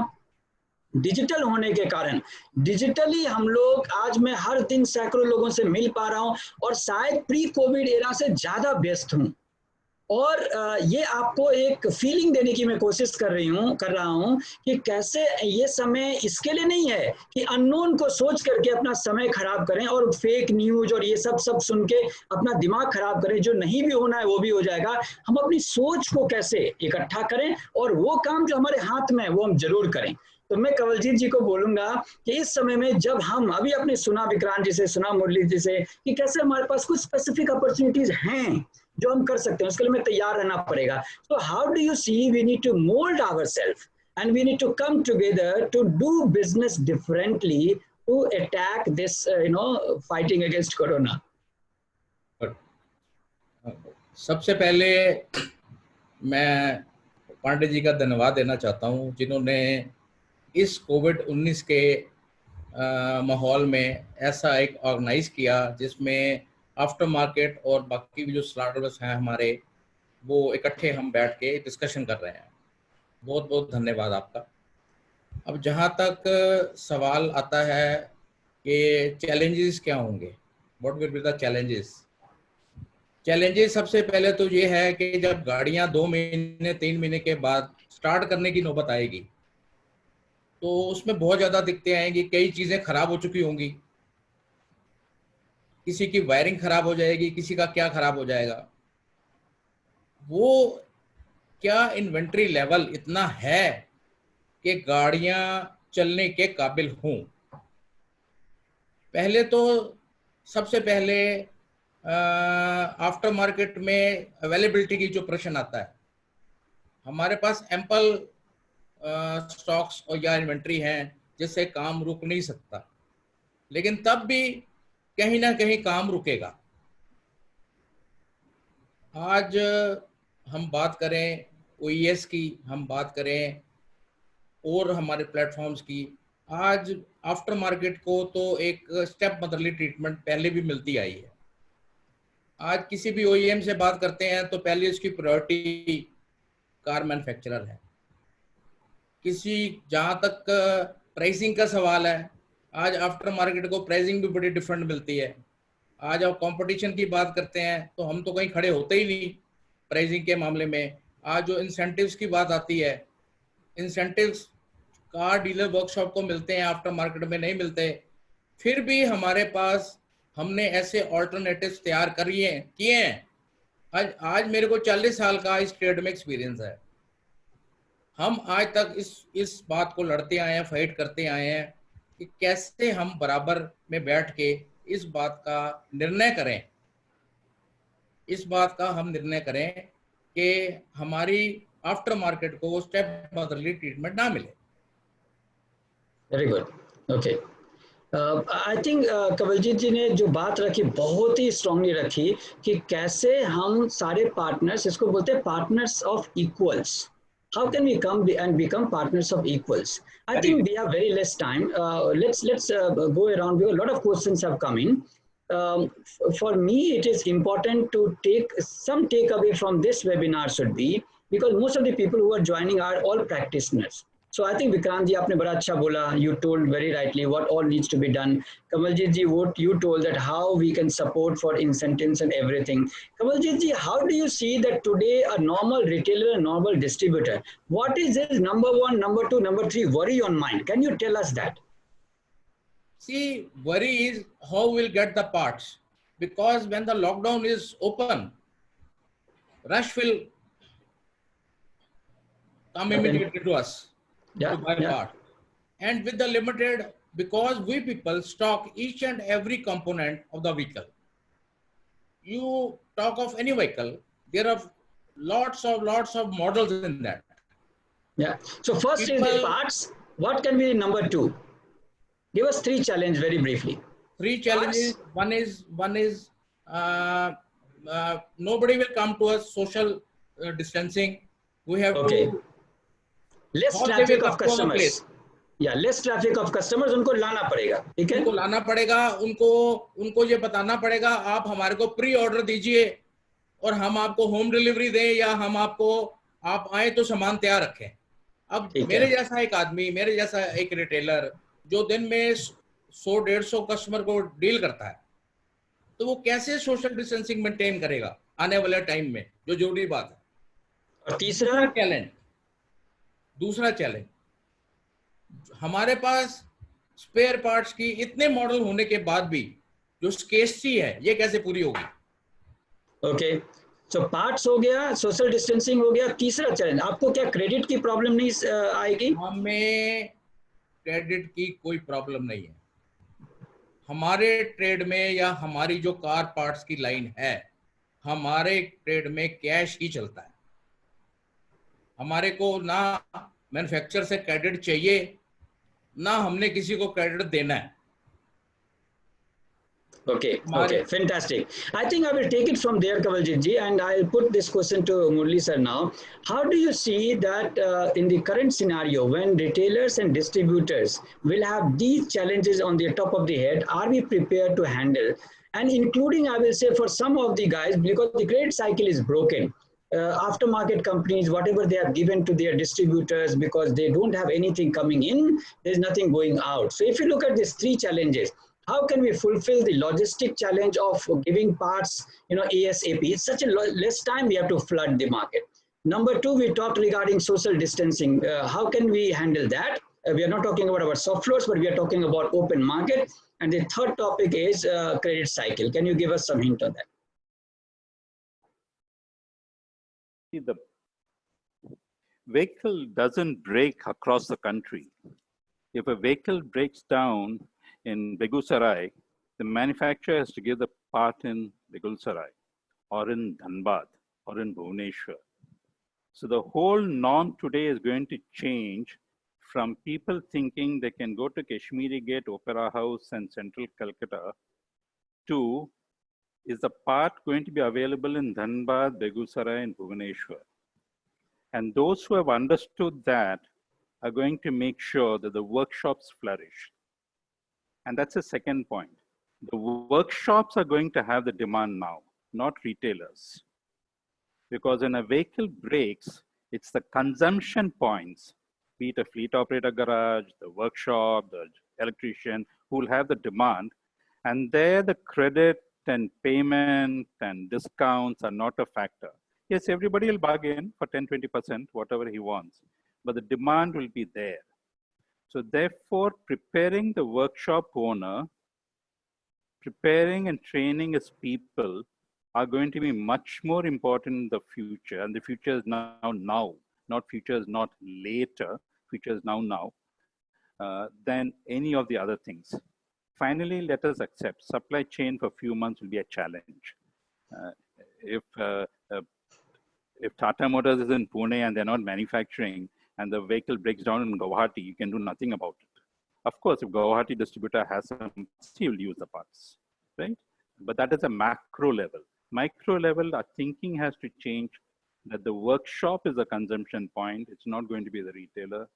डिजिटल होने के कारण डिजिटली हम लोग, आज मैं हर दिन सैकड़ों लोगों से मिल पा रहा हूं और शायद प्री कोविड एरा से ज्यादा व्यस्त हूं. और ये आपको एक फीलिंग देने की मैं कोशिश कर रहा हूं कि कैसे ये समय इसके लिए नहीं है कि अननोन को सोच करके अपना समय खराब करें और फेक न्यूज और ये सब सुन के अपना दिमाग खराब करें. जो नहीं भी होना है वो भी हो जाएगा. हम अपनी सोच को कैसे इकट्ठा करें और वो काम जो हमारे हाथ में है वो हम जरूर करें. तो मैं कवलजीत जी को बोलूंगा कि इस समय में जब हम अभी अपने सुना विक्रांत जी से, सुना मुरली जी से कि कैसे हमारे पास कुछ स्पेसिफिक अपॉर्चुनिटीज हैं जो हम कर सकते हैं, उसके लिए हमें तैयार रहना पड़ेगा. So how do you see we need to mold ourselves and we need to come together to do business differently to attack this, fighting against corona? सबसे पहले मैं पांडे जी का धन्यवाद देना चाहता हूं, जिन्होंने इस कोविड-19 के माहौल में ऐसा एक ऑर्गेनाइज किया जिसमें आफ्टर मार्केट और बाकी भी जो स्टार्टअप्स हैं हमारे, वो इकट्ठे हम बैठ के डिस्कशन कर रहे हैं. बहुत बहुत धन्यवाद आपका. अब जहाँ तक सवाल आता है कि चैलेंजेस क्या होंगे, what will be the challenges. Challenges सबसे पहले तो ये है कि जब गाड़ियाँ 2 महीने 3 महीने के बाद स्टार्ट करने की नौबत आएगी तो उसमें बहुत ज़्यादा दिक्कतें आएंगी. कई चीज़ें खराब हो चुकी होंगी, किसी की वायरिंग खराब हो जाएगी, किसी का क्या खराब हो जाएगा. वो क्या इन्वेंट्री लेवल इतना है कि गाड़ियां चलने के काबिल हों. पहले तो सबसे पहले आफ्टर मार्केट में अवेलेबिलिटी की जो प्रश्न आता है, हमारे पास एम्पल स्टॉक्स और या इन्वेंट्री हैं जिससे काम रुक नहीं सकता, लेकिन तब भी कहीं ना कहीं काम रुकेगा। आज हम बात करें OES की, हम बात करें और हमारे प्लेटफॉर्म्स की, आज आफ्टर मार्केट को तो एक स्टेप मदरली ट्रीटमेंट पहले भी मिलती आई है। आज किसी भी OEM से बात करते हैं तो पहले उसकी प्रायोरिटी कार मैन्युफैक्चरर है। जहां तक प्राइसिंग का सवाल है, आज आफ्टर मार्केट को प्राइसिंग भी बड़ी डिफरेंट मिलती है। आज आप कंपटीशन की बात करते हैं तो हम तो कहीं खड़े होते ही नहीं प्राइसिंग के मामले में। आज जो इंसेंटिव्स की बात आती है, इंसेंटिव्स कार डीलर वर्कशॉप को मिलते हैं, आफ्टर मार्केट में नहीं मिलते। फिर भी हमारे पास हमने ऐसे ऑल्टरनेटिव्स तैयार किए हैं। आज मेरे को 40 साल का इस ट्रेड में एक्सपीरियंस है। हम आज तक इस बात को लड़ते आए हैं, फाइट करते आए हैं कि कैसे हम बराबर में बैठ के इस बात का निर्णय करें, इस बात का हम निर्णय करें कि हमारी आफ्टर मार्केट को स्टेप मदरली ट्रीटमेंट ना मिले। Very good, okay. I think Kawaljeet ji ने जो बात रखी बहुत ही स्ट्रांगली रखी कि कैसे हम सारे पार्टनर्स, इसको बोलते हैं partners of equals, how can we come and become partners of equals? I think we have very less time. Let's go around because a lot of questions have come in. For me, it is important to take some takeaway from this webinar should be, because most of the people who are joining are all practitioners. So I think Vikrant ji, आपने बड़ा अच्छा बोला. You told very rightly what all needs to be done. Kamaljeet ji, what you told that how we can support for incentives and everything. Kamaljeet ji, how do you see that today a normal retailer, a normal distributor, what is his number one, number two, number three worry on mind? Can you tell us that? See, worry is how we'll get the parts, because when the lockdown is open, rush will come immediately to us. To buy part. And with the limited, because we people stock each and every component of the vehicle. You talk of any vehicle, there are lots of models in that. Yeah. So first is the parts. What can be number two? Give us three challenges very briefly. Three challenges. One is nobody will come to us, social distancing. We have to less traffic of customers. Yeah, less traffic of customers. उनको लाना पड़ेगा, ठीक है? उनको लाना पड़ेगा, उनको ये बताना पड़ेगा आप हमारे को प्री ऑर्डर दीजिए और हम आपको होम डिलीवरी दें, या हम आपको आप आए तो सामान तैयार रखें। अब मेरे जैसा एक आदमी, मेरे जैसा एक रिटेलर जो दिन में 100-150 कस्टमर को डील करता है, तो वो कैसे सोशल डिस्टेंसिंग मेंटेन करेगा आने वाले टाइम में, जो जरूरी बात है। और दूसरा चैलेंज हमारे पास स्पेयर पार्ट्स की इतने मॉडल होने के बाद भी जो स्केर्सिटी है, ये कैसे पूरी होगी? ओके, सो पार्ट्स हो गया, सोशल डिस्टेंसिंग हो गया। तीसरा चैलेंज, आपको क्या क्रेडिट की प्रॉब्लम नहीं आएगी? हमें क्रेडिट की कोई प्रॉब्लम नहीं है। हमारे ट्रेड में या हमारी जो कार पार्ट्स की लाइन है, हमारे ट्रेड में कैश ही चलता है। हमारे को ना मैन्युफैक्चरर से क्रेडिट चाहिए, ना हमने किसी को क्रेडिट देना है। Okay, fantastic. I think I will take it from there, Kawaljeet ji, and I'll put this question to Murli sir now. How do you see that in the current scenario, when retailers and distributors will have these challenges on their top of the head, are we prepared to handle? And including, I will say, for some of the guys, because the credit cycle is broken, aftermarket companies, whatever they have given to their distributors, because they don't have anything coming in, there's nothing going out. So if you look at these three challenges, how can we fulfill the logistic challenge of giving parts, ASAP? It's such a less time we have to flood the market. Number two, we talked regarding social distancing. How can we handle that? We are not talking about our soft floors, but we are talking about open market. And the third topic is credit cycle. Can you give us some hint on that? See, the vehicle doesn't break across the country. If a vehicle breaks down in Begusarai, The manufacturer has to give the part in Begulsarai or in Dhanbad or in Bhubaneswar. So the whole norm today is going to change from people thinking they can go to Kashmiri Gate, Opera House and Central Calcutta to, is the part going to be available in Dhanbad, Begulsarai and Bhubaneswar? And those who have understood that are going to make sure that the workshops flourish. And that's the second point. The workshops are going to have the demand now, not retailers. Because when a vehicle breaks, it's the consumption points, be it a fleet operator garage, the workshop, the electrician, who will have the demand. And there the credit and payment and discounts are not a factor. Yes, everybody will bargain for 10, 20%, whatever he wants, but the demand will be there. So therefore, preparing the workshop owner, preparing and training his people are going to be much more important in the future. And the future is now, not future is not later, future is now, than any of the other things. Finally, let us accept supply chain for a few months will be a challenge. If Tata Motors is in Pune and they're not manufacturing and the vehicle breaks down in Guwahati, you can do nothing about it. Of course, if Guwahati distributor has some, he will use the parts, right? But that is a macro level. Micro level, our thinking has to change that the workshop is a consumption point. It's not going to be the retailer.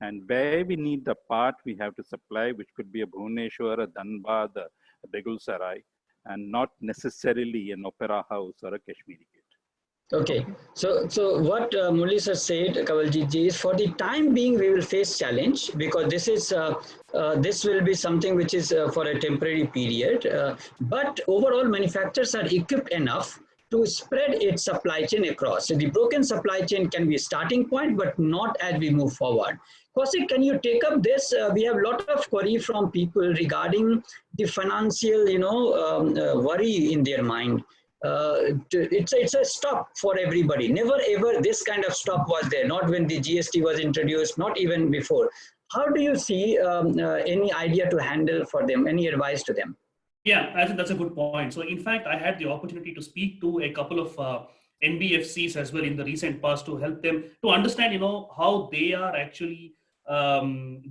And where we need the part, we have to supply, which could be a Bhubaneswar, a Dhanbad, a Begulsarai, and not necessarily an Opera House or a Kashmiri Gate. Okay, so what Murali sir said, Kanwaljit ji, is for the time being we will face challenge because this is this will be something which is for a temporary period. But overall, manufacturers are equipped enough to spread its supply chain across. So the broken supply chain can be a starting point, but not as we move forward. Kaushik, can you take up this? We have a lot of query from people regarding the financial, worry in their mind. It's a stop for everybody. Never ever this kind of stop was there, not when the GST was introduced, not even before. How do you see any idea to handle for them, any advice to them? Yeah, I think that's a good point. So in fact, I had the opportunity to speak to a couple of NBFCs as well in the recent past to help them to understand, how they are actually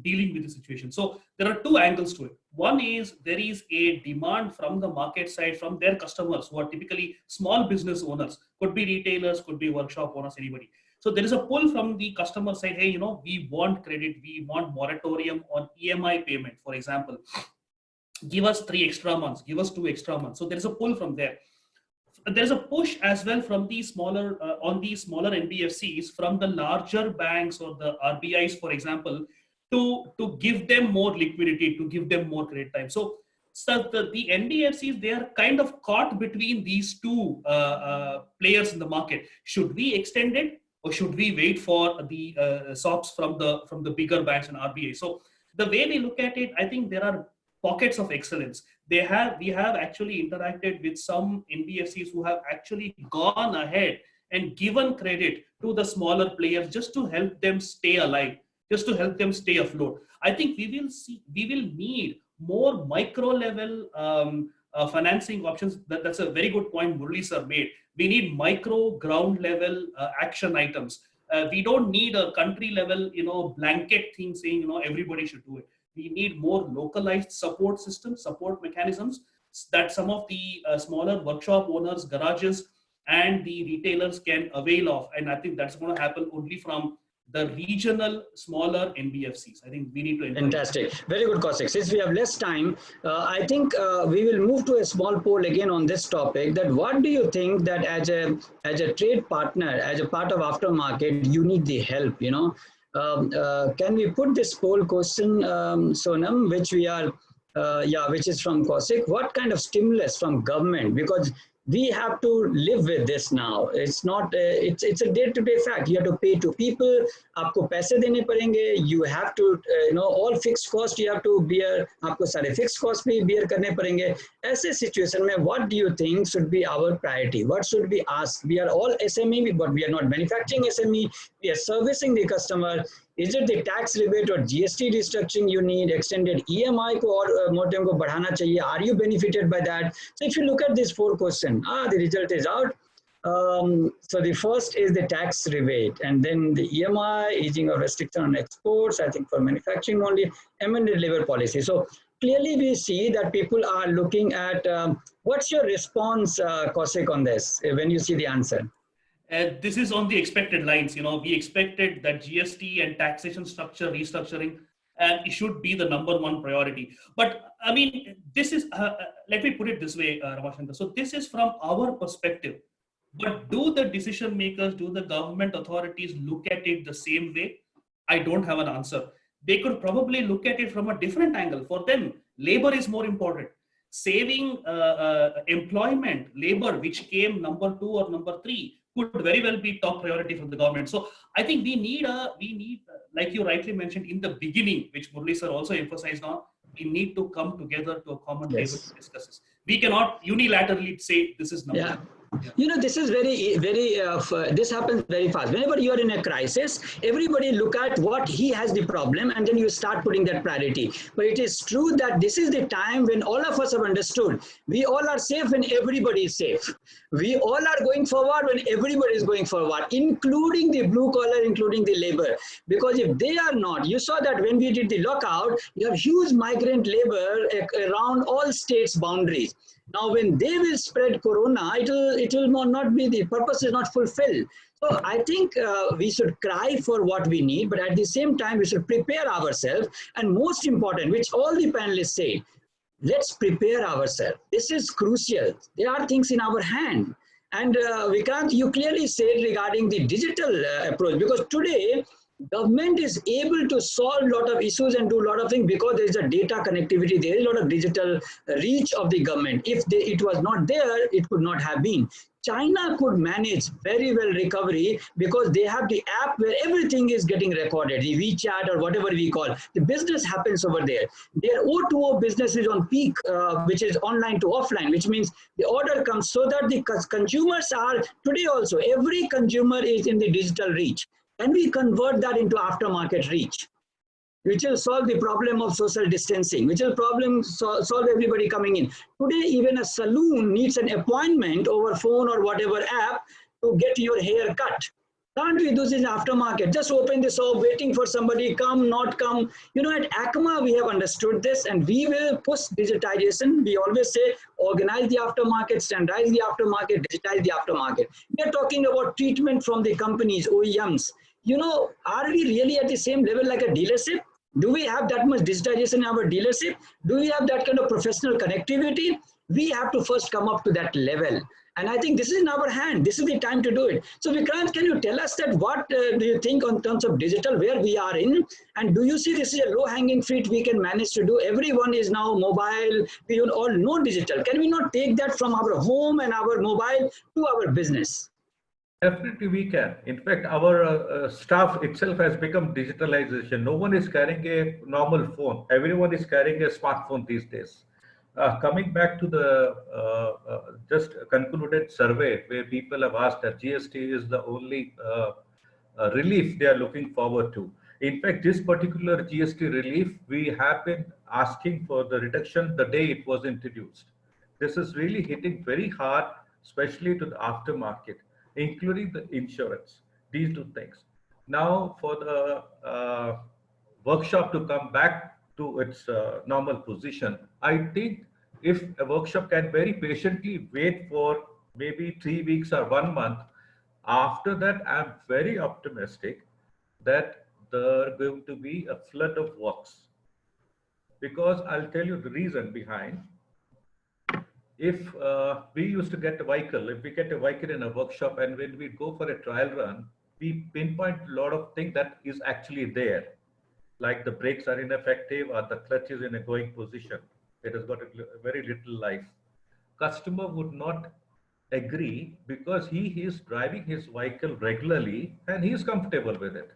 dealing with the situation. So there are two angles to it. One is there is a demand from the market side, from their customers who are typically small business owners, could be retailers, could be workshop owners, anybody. So there is a pull from the customer side, hey, we want credit, we want moratorium on EMI payment, for example. Give us 3 extra months, give us 2 extra months. So there is a pull from there. There's a push as well from the smaller on the smaller NBFCs from the larger banks or the RBIs, for example, to give them more liquidity, to give them more credit time. So the NBFCs, they are kind of caught between these two players in the market. Should we extend it or should we wait for the SOPs from the bigger banks and RBI? So the way we look at it, I think there are pockets of excellence. We have actually interacted with some NBFCs who have actually gone ahead and given credit to the smaller players just to help them stay alive, just to help them stay afloat. I think we will need more micro level financing options. That's a very good point Murali sir made. We need micro ground level action items. We don't need a country level, blanket thing saying, everybody should do it. We need more localized support systems, support mechanisms that some of the smaller workshop owners, garages, and the retailers can avail of. And I think that's going to happen only from the regional smaller NBFCs. I think we need to. Fantastic. Very good, Kaushik. Since we have less time, I think we will move to a small poll again on this topic. That what do you think that as a trade partner, as a part of aftermarket, you need the help, can we put this poll question, Sonam, which is from Kaushik? What kind of stimulus from government? Because we have to live with this now. It's not. It's a day-to-day fact. You have to pay to people. आपको पैसे देने पड़ेंगे. You have to, all fixed cost you have to bear. आपको सारे fixed cost भी bear करने पड़ेंगे. ऐसे situation में, what do you think should be our priority? What should we ask? We are all SME, but we are not manufacturing SME. We are servicing the customer. Is it the tax rebate or GST restructuring you need? Extended EMI ko aur motem ko badhana chahiye. Are you benefited by that? So if you look at these 4 questions, the result is out. So the first is the tax rebate, and then the EMI, easing of restriction on exports, I think for manufacturing only, amended labor policy. So clearly we see that people are looking at, what's your response, Kaushik, on this, when you see the answer? This is on the expected lines. We expected that GST and taxation structure restructuring, and it should be the #1 priority. But I mean, this is, let me put it this way, Ramashankar. So this is from our perspective. But do the decision makers, do the government authorities look at it the same way? I don't have an answer. They could probably look at it from a different angle. For them, labor is more important. Saving employment, labor, which came #2 or #3, could very well be top priority from the government. So I think we need, like you rightly mentioned in the beginning, which Murli sir also emphasized on, we need to come together to a common table to discuss this. We cannot unilaterally say this is number one. You know, this is very, this happens very fast. Whenever you are in a crisis, everybody look at what he has the problem, and then you start putting that priority. But it is true that this is the time when all of us have understood we all are safe when everybody is safe. We all are going forward when everybody is going forward, including the blue collar, including the labor. Because if they are not, you saw that when we did the lockout, you have huge migrant labor around all states' boundaries. Now, when they will spread corona, it will not be, the purpose is not fulfilled. So I think we should cry for what we need, but at the same time, we should prepare ourselves. And most important, which all the panelists say, let's prepare ourselves. This is crucial. There are things in our hand. And Vikrant, you clearly said regarding the digital approach, because today, government is able to solve a lot of issues and do a lot of things because there is a data connectivity, there is a lot of digital reach of the government. If it was not there, it could not have been. China could manage very well recovery because they have the app where everything is getting recorded, the WeChat or whatever we call. The business happens over there. Their O2O business is on peak, which is online to offline, which means the order comes so that the consumers are, today also, every consumer is in the digital reach. Can we convert that into aftermarket reach, which will solve the problem of social distancing, which will solve everybody coming in. Today, even a saloon needs an appointment over phone or whatever app to get your hair cut. Can't we do this in aftermarket? Just open the shop, waiting for somebody, come, not come. You know, at ACMA, we have understood this, and we will push digitization. We always say, organize the aftermarket, standardize the aftermarket, digitize the aftermarket. We are talking about treatment from the companies, OEMs. You know, are we really at the same level like a dealership? Do we have that much digitization in our dealership? Do we have that kind of professional connectivity? We have to first come up to that level. And I think this is in our hand. This is the time to do it. So Vikrant, can you tell us that what do you think in terms of digital, where we are in? And do you see this is a low-hanging fruit we can manage to do? Everyone is now mobile. We all know digital. Can we not take that from our home and our mobile to our business? Definitely we can. In fact, our staff itself has become digitalization. No one is carrying a normal phone. Everyone is carrying a smartphone these days. Coming back to the just concluded survey where people have asked that GST is the only relief they are looking forward to. In fact, this particular GST relief, we have been asking for the reduction the day it was introduced. This is really hitting very hard, especially to the aftermarket, including the insurance, these two things. Now for the workshop to come back to its normal position, I think if a workshop can very patiently wait for maybe 3 weeks or 1 month, after that, I'm very optimistic that there are going to be a flood of works. Because I'll tell you the reason behind. If we used to get a vehicle, if we get a vehicle in a workshop and when we go for a trial run, we pinpoint a lot of things that is actually there. Like the brakes are ineffective or the clutch is in a going position. It has got a very little life. Customer would not agree because he is driving his vehicle regularly and he is comfortable with it.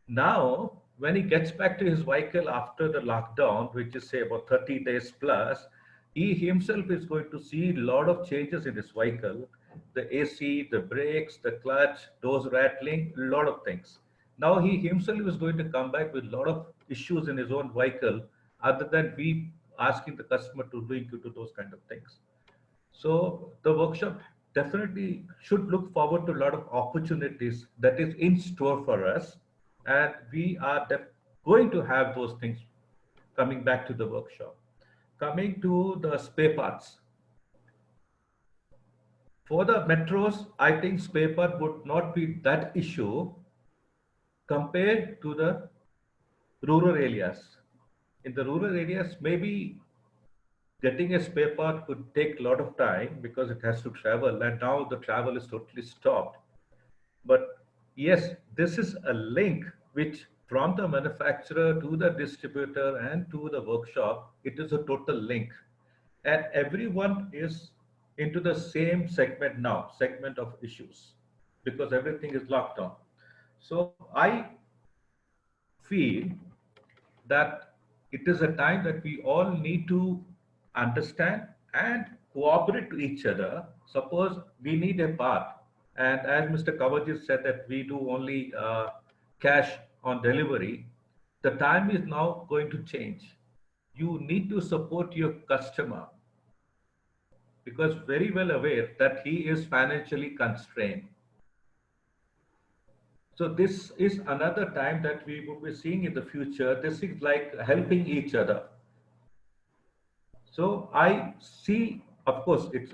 Now, when he gets back to his vehicle after the lockdown, which is say about 30 days plus, he himself is going to see a lot of changes in his vehicle, the AC, the brakes, the clutch, doors rattling, a lot of things. Now he himself is going to come back with a lot of issues in his own vehicle, other than we asking the customer to do those kind of things. So the workshop definitely should look forward to a lot of opportunities that is in store for us, and we are going to have those things coming back to the workshop. Coming to the spare parts. For the metros, I think spare part would not be that issue compared to the rural areas. In the rural areas, maybe getting a spare part could take a lot of time because it has to travel, and now the travel is totally stopped. But yes, this is a link which from the manufacturer to the distributor and to the workshop, it is a total link. And everyone is into the same segment now, segment of issues, because everything is locked down. So I feel that it is a time that we all need to understand and cooperate to each other. Suppose we need a part, and as Mr. Kawajit said that we do only cash on delivery, the time is now going to change. You need to support your customer because very well aware that he is financially constrained. So this is another time that we will be seeing in the future. This is like helping each other. So I see, of course, it's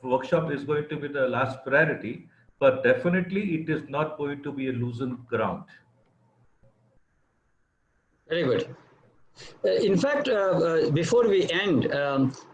workshop is going to be the last priority, but definitely it is not going to be a loosened ground. Very good. In fact, before we end,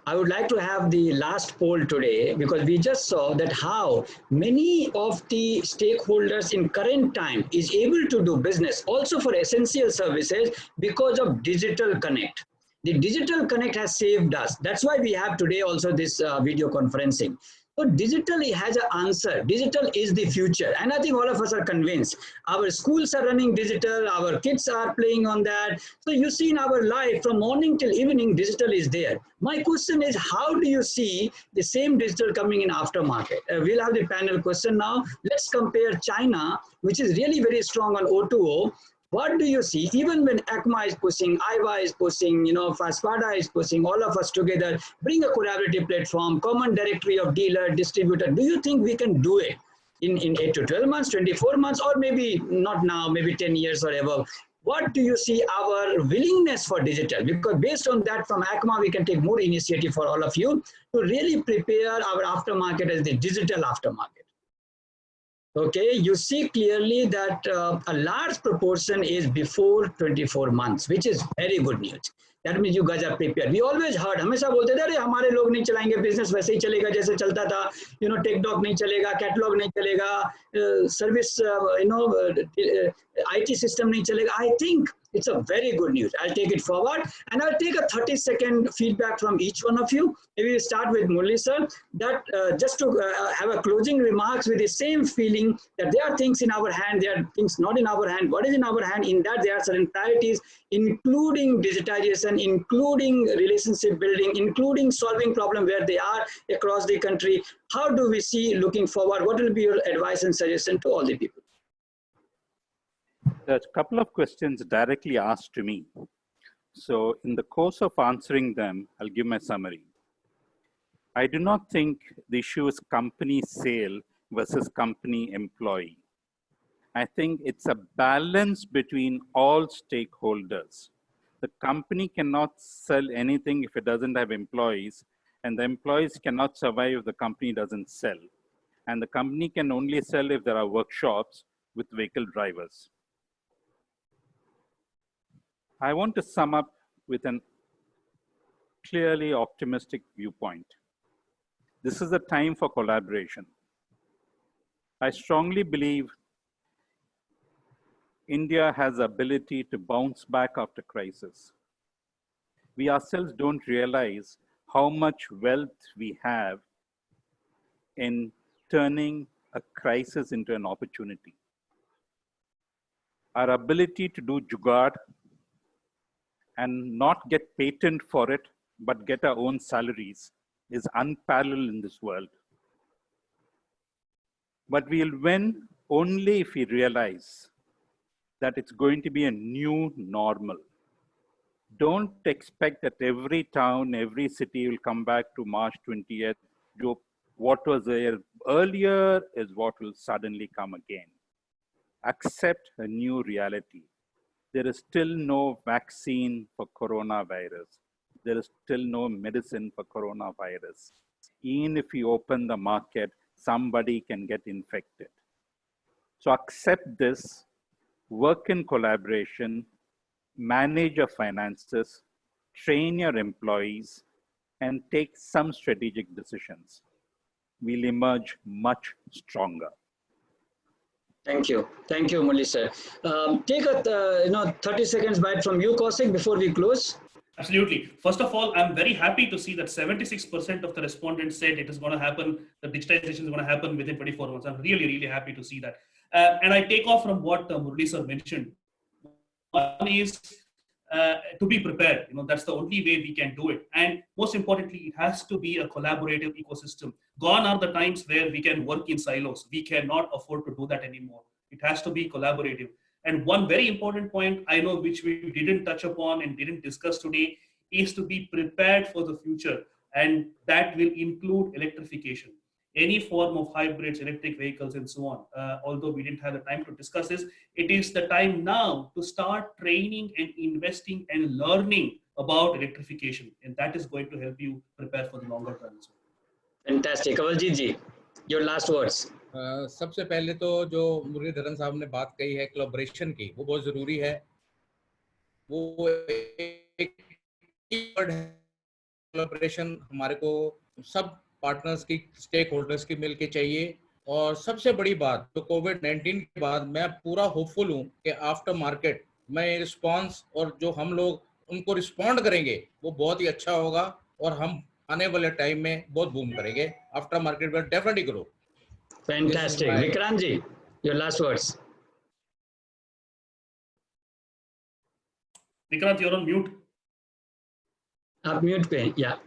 I would like to have the last poll today, because we just saw that how many of the stakeholders in current time is able to do business also for essential services because of digital connect. The digital connect has saved us. That's why we have today also this video conferencing. So digital has an answer. Digital is the future. And I think all of us are convinced. Our schools are running digital. Our kids are playing on that. So you see in our life from morning till evening, digital is there. My question is, how do you see the same digital coming in aftermarket? We'll have the panel question now. Let's compare China, which is really very strong on O2O. What do you see, even when ECMA is pushing, IVA is pushing, FASPADA is pushing, all of us together, bring a collaborative platform, common directory of dealer, distributor. Do you think we can do it in 8 to 12 months, 24 months, or maybe not now, maybe 10 years or above? What do you see our willingness for digital? Because based on that, from ECMA, we can take more initiative for all of you to really prepare our aftermarket as the digital aftermarket. Okay, you see clearly that a large proportion is before 24 months, which is very good news. That means you guys are prepared. We always heard, हमेशा बोलते थे अरे हमारे लोग नहीं चलाएंगे business वैसे ही चलेगा जैसे चलता था, टेकडॉक नहीं चलेगा, कैटलॉग नहीं चलेगा, सर्विस IT system नहीं चलेगा. I think it's a very good news. I'll take it forward, and I'll take a 30-second feedback from each one of you. Maybe we start with Murli sir, that just to have a closing remarks with the same feeling that there are things in our hand, there are things not in our hand. What is in our hand? In that there are certain priorities, including digitization, including relationship building, including solving problem where they are across the country. How do we see looking forward? What will be your advice and suggestion to all the people? There's a couple of questions directly asked to me. So in the course of answering them, I'll give my summary. I do not think the issue is company sale versus company employee. I think it's a balance between all stakeholders. The company cannot sell anything if it doesn't have employees, and the employees cannot survive if the company doesn't sell. And the company can only sell if there are workshops with vehicle drivers. I want to sum up with a clearly optimistic viewpoint. This is a time for collaboration. I strongly believe India has the ability to bounce back after crisis. We ourselves don't realize how much wealth we have in turning a crisis into an opportunity. Our ability to do jugaad and not get patent for it, but get our own salaries is unparalleled in this world. But we'll win only if we realize that it's going to be a new normal. Don't expect that every town, every city will come back to March 20th. What was there earlier is what will suddenly come again. Accept a new reality. There is still no vaccine for coronavirus. There is still no medicine for coronavirus. Even if you open the market, somebody can get infected. So accept this, work in collaboration, manage your finances, train your employees, and take some strategic decisions. We'll emerge much stronger. Thank you, Murli sir. Take a 30 seconds bite from you, Kaushik, before we close. Absolutely. First of all, I'm very happy to see that 76% of the respondents said it is going to happen, the digitization is going to happen within 24 months. I'm really, really happy to see that. And I take off from what Murli sir mentioned. One is to be prepared. That's the only way we can do it. And most importantly, it has to be a collaborative ecosystem. Gone are the times where we can work in silos. We cannot afford to do that anymore. It has to be collaborative. And one very important point I know which we didn't touch upon and didn't discuss today is to be prepared for the future. And that will include electrification. Any form of hybrids, electric vehicles, and so on. Although we didn't have the time to discuss this, it is the time now to start training and investing and learning about electrification. And that is going to help you prepare for the longer term. Fantastic. Kawaljeet ji, your last words. सबसे पहले तो जो मुरलीधरन साहब ने बात कही है collaboration की, वो बहुत ज़रूरी है. वो एक कीवर्ड है. कोलैबोरेशन हमारे को सब पार्टनर्स की, स्टेक होल्डर्स की मिलके चाहिए. और सबसे बड़ी बात तो कोविड-19 के बाद मैं पूरा होपफुल हूँ कि आफ्टर मार्केट में रिस्पांस और जो हम लोग उनको रिस्पॉन्ड करेंगे वो बहुत ही अच्छा होगा और हम आने वाले टाइम में बहुत बूम करेंगे. After market will definitely grow. Fantastic. Vikrant ji, your last words. Vikrant, you're on mute. Up mute pe, yeah.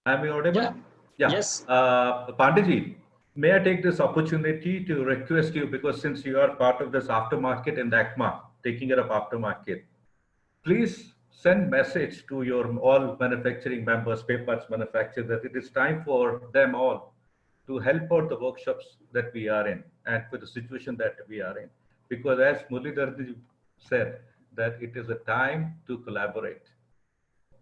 Am I audible? Yeah. Yeah. Yes. Panditji, may I take this opportunity to request you, because since you are part of this aftermarket and ACMA, taking care of aftermarket, please send message to your all manufacturing members, spare parts manufacturers, that it is time for them all to help out the workshops that we are in and for the situation that we are in. Because as Muralidhar said, that it is a time to collaborate,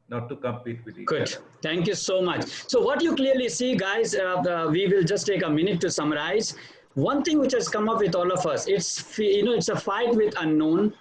not to compete with each other. Good. Thank you so much. So what you clearly see, guys, we will just take a minute to summarize. One thing which has come up with all of us, it's a fight with unknown.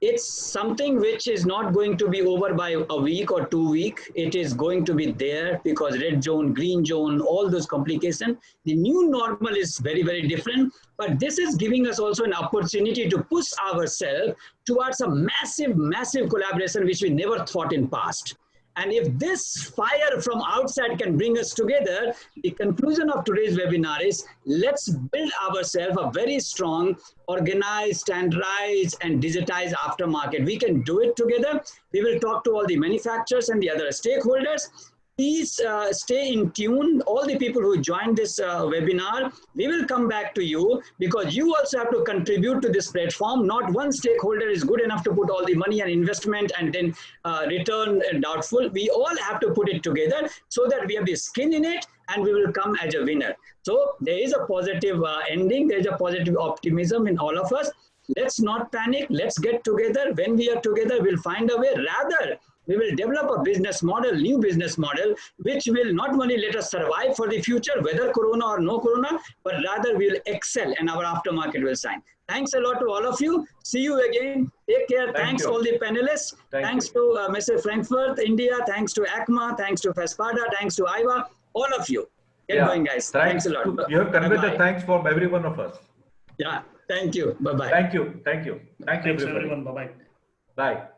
It's something which is not going to be over by a week or 2 weeks. It is going to be there because red zone, green zone, all those complications. The new normal is very, very different. But this is giving us also an opportunity to push ourselves towards a massive, massive collaboration which we never thought in past. And if this fire from outside can bring us together, the conclusion of today's webinar is, let's build ourselves a very strong, organized, standardized, and digitized aftermarket. We can do it together. We will talk to all the manufacturers and the other stakeholders. Please stay in tune. All the people who joined this webinar, we will come back to you because you also have to contribute to this platform. Not one stakeholder is good enough to put all the money and investment and then return doubtful. We all have to put it together so that we have the skin in it and we will come as a winner. So there is a positive ending. There is a positive optimism in all of us. Let's not panic. Let's get together. When we are together, we'll find a way. Rather, we will develop a business model, new business model, which will not only let us survive for the future, whether corona or no corona, but rather we will excel and our aftermarket will shine. Thanks a lot to all of you. See you again. Take care. Thanks all the panelists. Thanks to Mr. Frankfurt, India. Thanks to ACMA. Thanks to FESPADA. Thanks to IVA. All of you. Get going, guys. Thanks a lot. You have conveyed the thanks from every one of us. Yeah. Thank you. Bye-bye. Thank you. Thank you. Thank you, Thanks, everybody. everyone. Bye-bye. Bye.